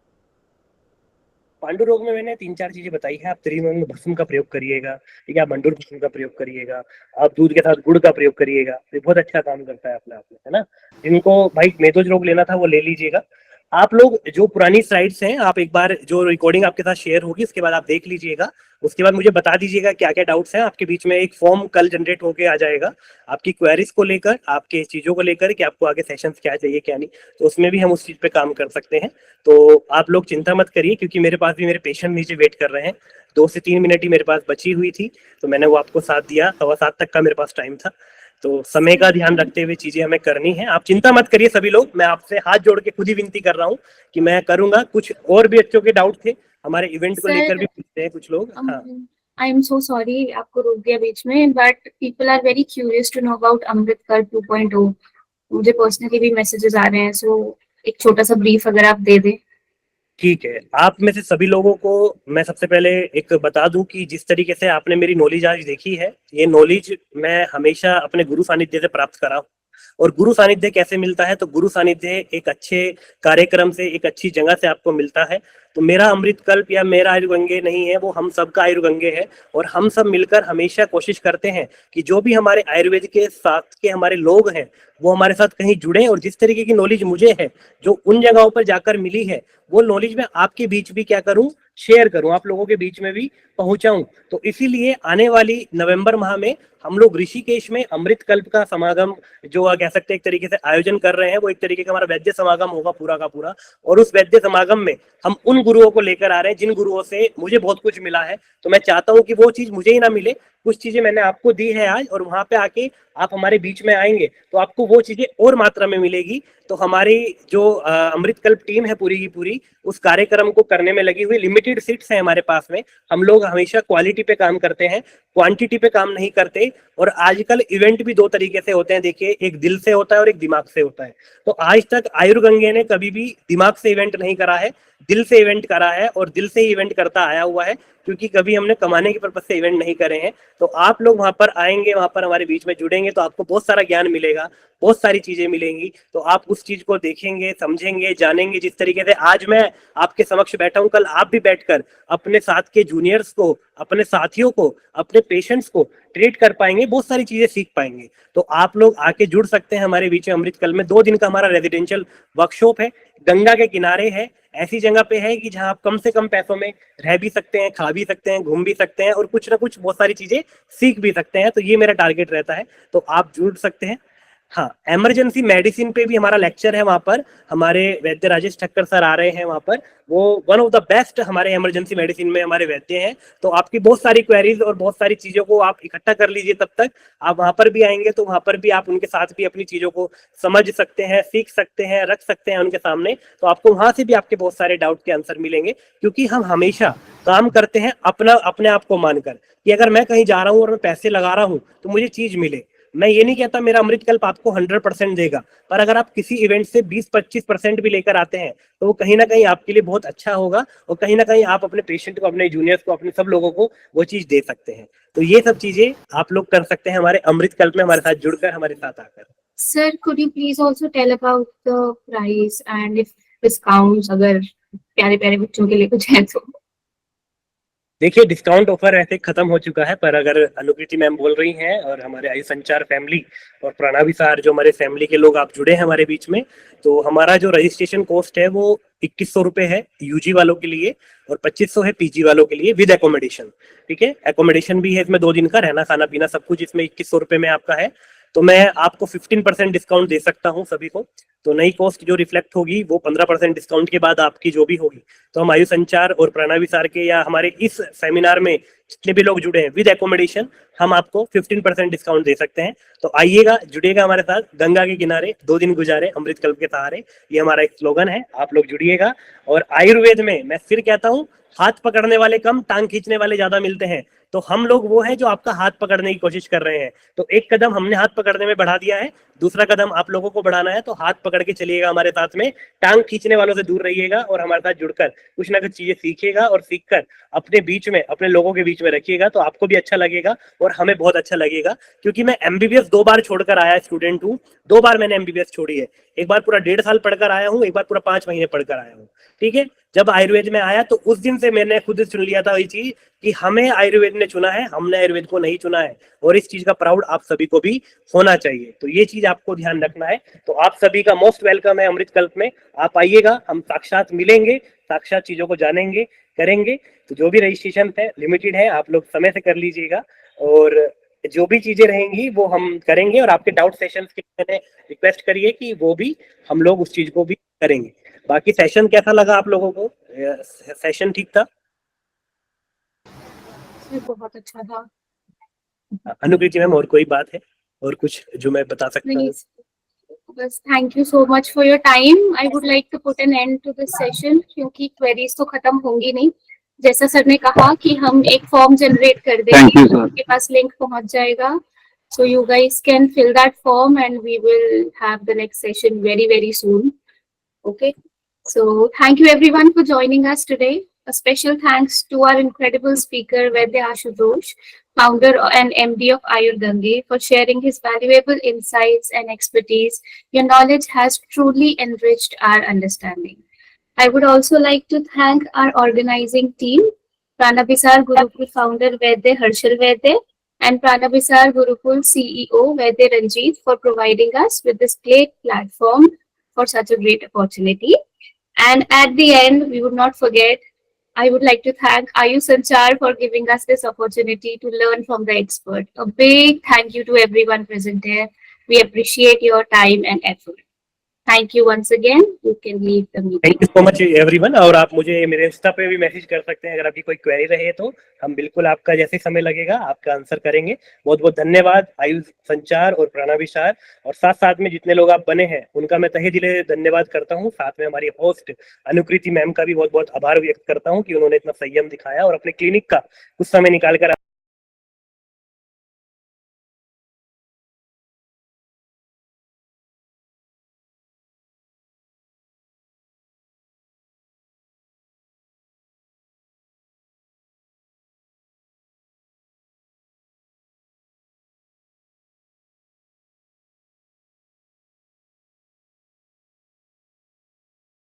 पांडु रोग में मैंने 3-4 चीजें बताई है। आप त्रिमंग भस्म का प्रयोग करिएगा, ठीक है, आप मंडूर भस्म का प्रयोग करिएगा, आप दूध के साथ गुड़ का प्रयोग करिएगा, ये बहुत अच्छा काम करता है अपने आप में, है ना। जिनको भाई मेदोज रोग लेना था वो ले लीजिएगा। आप लोग जो पुरानी स्लाइड्स हैं, आप एक बार जो रिकॉर्डिंग आपके साथ शेयर होगी उसके बाद आप देख लीजिएगा। उसके बाद मुझे बता दीजिएगा क्या क्या डाउट्स हैं आपके बीच में। एक फॉर्म कल जनरेट होके आ जाएगा आपकी क्वेरीज को लेकर, आपके चीजों को लेकर कि आपको आगे सेशंस क्या चाहिए क्या नहीं, तो उसमें भी हम उस चीज पे काम कर सकते हैं। तो आप लोग चिंता मत करिए, क्योंकि मेरे पास भी मेरे पेशेंट नीचे वेट कर रहे हैं। 2 से 3 मिनट ही मेरे पास बची हुई थी, तो मैंने वो आपको साथ दिया। 7:15 तक का मेरे पास टाइम था, तो समय का ध्यान रखते हुए चीजें हमें करनी है। आप चिंता मत करिए सभी लोग, मैं आपसे हाथ जोड़ के खुद ही विनती कर रहा हूँ कि मैं करूंगा। कुछ और भी बच्चों के डाउट थे हमारे इवेंट को Sir, लेकर भी पूछते हैं कुछ लोग। हाँ आई एम सो सॉरी आपको रोक दिया बीच में, but people are very curious to know about Amrit कर 2.0। मुझे पर्सनली भी मैसेजेस आ रहे हैं, सो एक छोटा सा ब्रीफ अगर आप दे दें। ठीक है, आप में से सभी लोगों को मैं सबसे पहले एक बता दूं कि जिस तरीके से आपने मेरी नॉलेज आज देखी है, ये नॉलेज मैं हमेशा अपने गुरु सानिध्य से प्राप्त करा हूं। और गुरु सानिध्य कैसे मिलता है? तो गुरु सानिध्य एक अच्छे कार्यक्रम से, एक अच्छी जगह से आपको मिलता है। तो मेरा अमृत कल्प या मेरा आयुर्गंगे नहीं है, वो हम सबका आयुर्गंगे है। और हम सब मिलकर हमेशा कोशिश करते हैं कि जो भी हमारे आयुर्वेद के साथ के हमारे लोग हैं वो हमारे साथ कहीं जुड़े, और जिस तरीके की नॉलेज मुझे है जो उन जगहों पर जाकर मिली है, वो नॉलेज मैं आपके बीच भी क्या करूं, शेयर करूं, आप लोगों के बीच में भी पहुंचाऊं। तो इसीलिए आने वाली नवंबर माह में हम लोग ऋषिकेश में अमृत कल्प का समागम जो कह सकते हैं एक तरीके से आयोजन कर रहे हैं। वो एक तरीके का हमारा वैद्य समागम होगा पूरा का पूरा। और उस वैद्य समागम में हम उन गुरुओं को लेकर आ रहे हैं जिन गुरुओं से मुझे बहुत कुछ मिला है। तो मैं चाहता हूं कि वो चीज मुझे ही ना मिले, कुछ चीजें मैंने आपको दी है आज, और वहां पे आके आप हमारे बीच में आएंगे तो आपको वो चीजें और मात्रा में मिलेगी। तो हमारी जो अमृत कल्प टीम है पूरी की पूरी उस कार्यक्रम को करने में लगी हुई। लिमिटेड सीट्स हैं हमारे पास में। हम लोग हमेशा क्वालिटी पे काम करते हैं, क्वांटिटी पे काम नहीं करते। और आजकल इवेंट भी 2 तरीके से होते हैं, देखिए, एक दिल से होता है और एक दिमाग से होता है। तो आज तक आयुर्गंगे ने कभी भी दिमाग से इवेंट नहीं करा है, दिल से इवेंट करा है, और दिल से ही इवेंट करता आया हुआ है, क्योंकि कभी हमने कमाने के पर्पज से इवेंट नहीं करे हैं। तो आप लोग वहां पर आएंगे, वहां पर हमारे बीच में जुड़ेंगे, तो आपको बहुत सारा ज्ञान मिलेगा, बहुत सारी चीजें मिलेंगी। तो आप उस चीज को देखेंगे, समझेंगे, जानेंगे। जिस तरीके से आज मैं आपके समक्ष बैठा हूं, कल आप भी बैठकर अपने साथ के जूनियर्स को, अपने साथियों को, अपने पेशेंट्स को ट्रीट कर पाएंगे, बहुत सारी चीजें सीख पाएंगे। तो आप लोग आके जुड़ सकते हैं हमारे बीच में। अमृत कल में 2 दिन का हमारा रेजिडेंशियल वर्कशॉप है, गंगा के किनारे है, ऐसी जगह पे है कि जहां आप कम से कम पैसों में रह भी सकते हैं, खा भी सकते हैं, घूम भी सकते हैं, और कुछ ना कुछ बहुत सारी चीजें सीख भी सकते हैं। तो ये मेरा टारगेट रहता है, तो आप जुड़ सकते हैं। हाँ, इमरजेंसी मेडिसिन पे भी हमारा लेक्चर है वहां पर। हमारे वैद्य राजेश ठक्कर सर आ रहे हैं वहां पर। वो वन ऑफ द बेस्ट हमारे इमरजेंसी मेडिसिन में हमारे वैद्य हैं। तो आपकी बहुत सारी क्वेरीज और बहुत सारी चीजों को आप इकट्ठा कर लीजिए। तब तक आप वहां पर भी आएंगे तो वहां पर भी आप उनके साथ भी अपनी चीजों को समझ सकते हैं, सीख सकते हैं, रख सकते हैं उनके सामने। तो आपको वहां से भी आपके बहुत सारे डाउट के आंसर मिलेंगे, क्योंकि हम हमेशा काम करते हैं अपने आप को मानकर कि अगर मैं कहीं जा रहा हूँ और मैं पैसे लगा रहा हूँ तो मुझे चीज मिले। मैं ये नहीं कहता मेरा अमृत कल्प आपको 100% देगा, पर अगर आप किसी इवेंट से 20-25% भी लेकर आते हैं तो वो कहीं ना कहीं आपके लिए बहुत अच्छा होगा, और कहीं ना कहीं आप अपने पेशेंट को, अपने जूनियर्स को, अपने सब लोगों को वो चीज दे सकते हैं। तो ये सब चीजें आप लोग कर सकते हैं हमारे अमृत कल्प में हमारे साथ जुड़कर, हमारे साथ आकर। Sir, could you please also tell about the price and if discounts अगर प्यारे प्यारे बच्चों के लिए कुछ है तो। देखिए, डिस्काउंट ऑफर ऐसे खत्म हो चुका है, पर अगर अनुकृति मैम बोल रही हैं और हमारे आयु संचार फैमिली और प्रणावी सार जो हमारे फैमिली के लोग आप जुड़े हैं हमारे बीच में, तो हमारा जो रजिस्ट्रेशन कॉस्ट है वो 2100 रुपए है यूजी वालों के लिए, और 2500 है पीजी वालों के लिए विद एकोमोडेशन। ठीक है, एकोमोडेशन भी है इसमें 2 दिन का, रहना खाना पीना सब कुछ इसमें 2100 रुपए में आपका है। तो मैं आपको 15% डिस्काउंट दे सकता हूँ सभी को। तो नई कॉस्ट जो रिफ्लेक्ट होगी वो 15% डिस्काउंट के बाद आपकी जो भी होगी। तो हम आयु संचार और प्रणावी सार के या हमारे इस सेमिनार में जितने भी लोग जुड़े हैं विद एकोमोडेशन, हम आपको 15% डिस्काउंट दे सकते हैं। तो आइएगा, जुड़िएगा हमारे साथ, गंगा के किनारे 2 दिन गुजारे अमृत कल्प के सहारे, ये हमारा एक स्लोगन है। आप लोग जुड़िएगा। और आयुर्वेद में मैं फिर कहता हूँ, हाथ पकड़ने वाले कम, टांग खींचने वाले ज्यादा मिलते हैं। तो हम लोग वो है जो आपका हाथ पकड़ने की कोशिश कर रहे हैं। तो एक कदम हमने हाथ पकड़ने में बढ़ा दिया है, दूसरा कदम आप लोगों को बढ़ाना है। तो हाथ पकड़ के चलिएगा हमारे साथ में, टांग खींचने वालों से दूर रहिएगा और हमारे साथ जुड़कर कुछ ना कुछ चीजें सीखिएगा और सीखकर अपने बीच में, अपने लोगों के बीच में रखिएगा। तो आपको भी अच्छा लगेगा और हमें बहुत अच्छा लगेगा, क्योंकि मैं एमबीबीएस 2 बार छोड़कर आया स्टूडेंट हूँ। 2 बार मैंने एमबीबीएस छोड़ी है, एक बार पूरा 1.5 साल पढ़कर आया हूँ, एक बार पूरा 5 महीने पढ़कर आया हूँ। ठीक है, जब आयुर्वेद में आया तो उस दिन से मैंने खुद चुन लिया था ये चीज कि हमें आयुर्वेद ने चुना है, हमने आयुर्वेद को नहीं चुना है, और इस चीज का प्राउड आप सभी को भी होना चाहिए। तो ये चीज आपको ध्यान रखना है। तो आप सभी का मोस्ट वेलकम है अमृत कल्प में। आप आइएगा, हम साक्षात मिलेंगे, साक्षात चीजों को जानेंगे, करेंगे। तो जो भी रजिस्ट्रेशन है लिमिटेड है, आप लोग समय से कर लीजिएगा, और जो भी चीजें रहेंगी वो हम करेंगे। और आपके डाउट सेशंस के मैंने रिक्वेस्ट करिए कि वो भी हम लोग उस चीज को भी करेंगे। बाकी सेशन कैसा लगा आप लोगों को? सेशन ठीक था? बहुत अच्छा था। अनुकृति मैम, और कोई बात है और कुछ जो मैं बता सकता नहीं, हूँ? बस thank you so much for your time. I would like to put an end to this session, क्योंकि क्वेरीज तो खत्म होंगी नहीं। जैसा सर ने कहा कि हम एक फॉर्म जनरेट कर Thank you, देंगे, sir. आपके पास लिंक पहुंच जाएगा, so you guys can fill that form and we will have the next session very very soon. Okay, so thank you everyone for joining us today. A special thanks to our incredible speaker Vaidya Ashutosh, founder and MD of Ayurgange, for sharing his valuable insights and expertise. Your knowledge has truly enriched our understanding. I would also like to thank our organizing team, Pranabhisar Gurukul founder Vaidya Harshal Vaidya and Pranabhisar Gurukul CEO Vaidya Ranjit for providing us with this great platform for such a great opportunity. And at the end, we would not forget, I would like to thank Ayush Sanchar for giving us this opportunity to learn from the expert. A big thank you to everyone present here. We appreciate your time and effort. Thank you once again. You can leave the meeting. Thank you so much everyone. और आप मुझे मेरे इंस्टा पे भी मैसेज कर सकते हैं अगर आपकी कोई क्वेरी रहे तो। हम बिल्कुल आपका जैसे समय लगेगा आपका आंसर करेंगे। बहुत बहुत धन्यवाद आयुष संचार और प्रणविशार, और साथ साथ में जितने लोग आप बने हैं उनका मैं तहे दिले धन्यवाद करता हूँ। साथ में हमारी होस्ट अनुकृति मैम का भी बहुत बहुत आभार व्यक्त करता हूँ कि उन्होंने इतना संयम दिखाया और अपने क्लिनिक का कुछ समय निकाल कर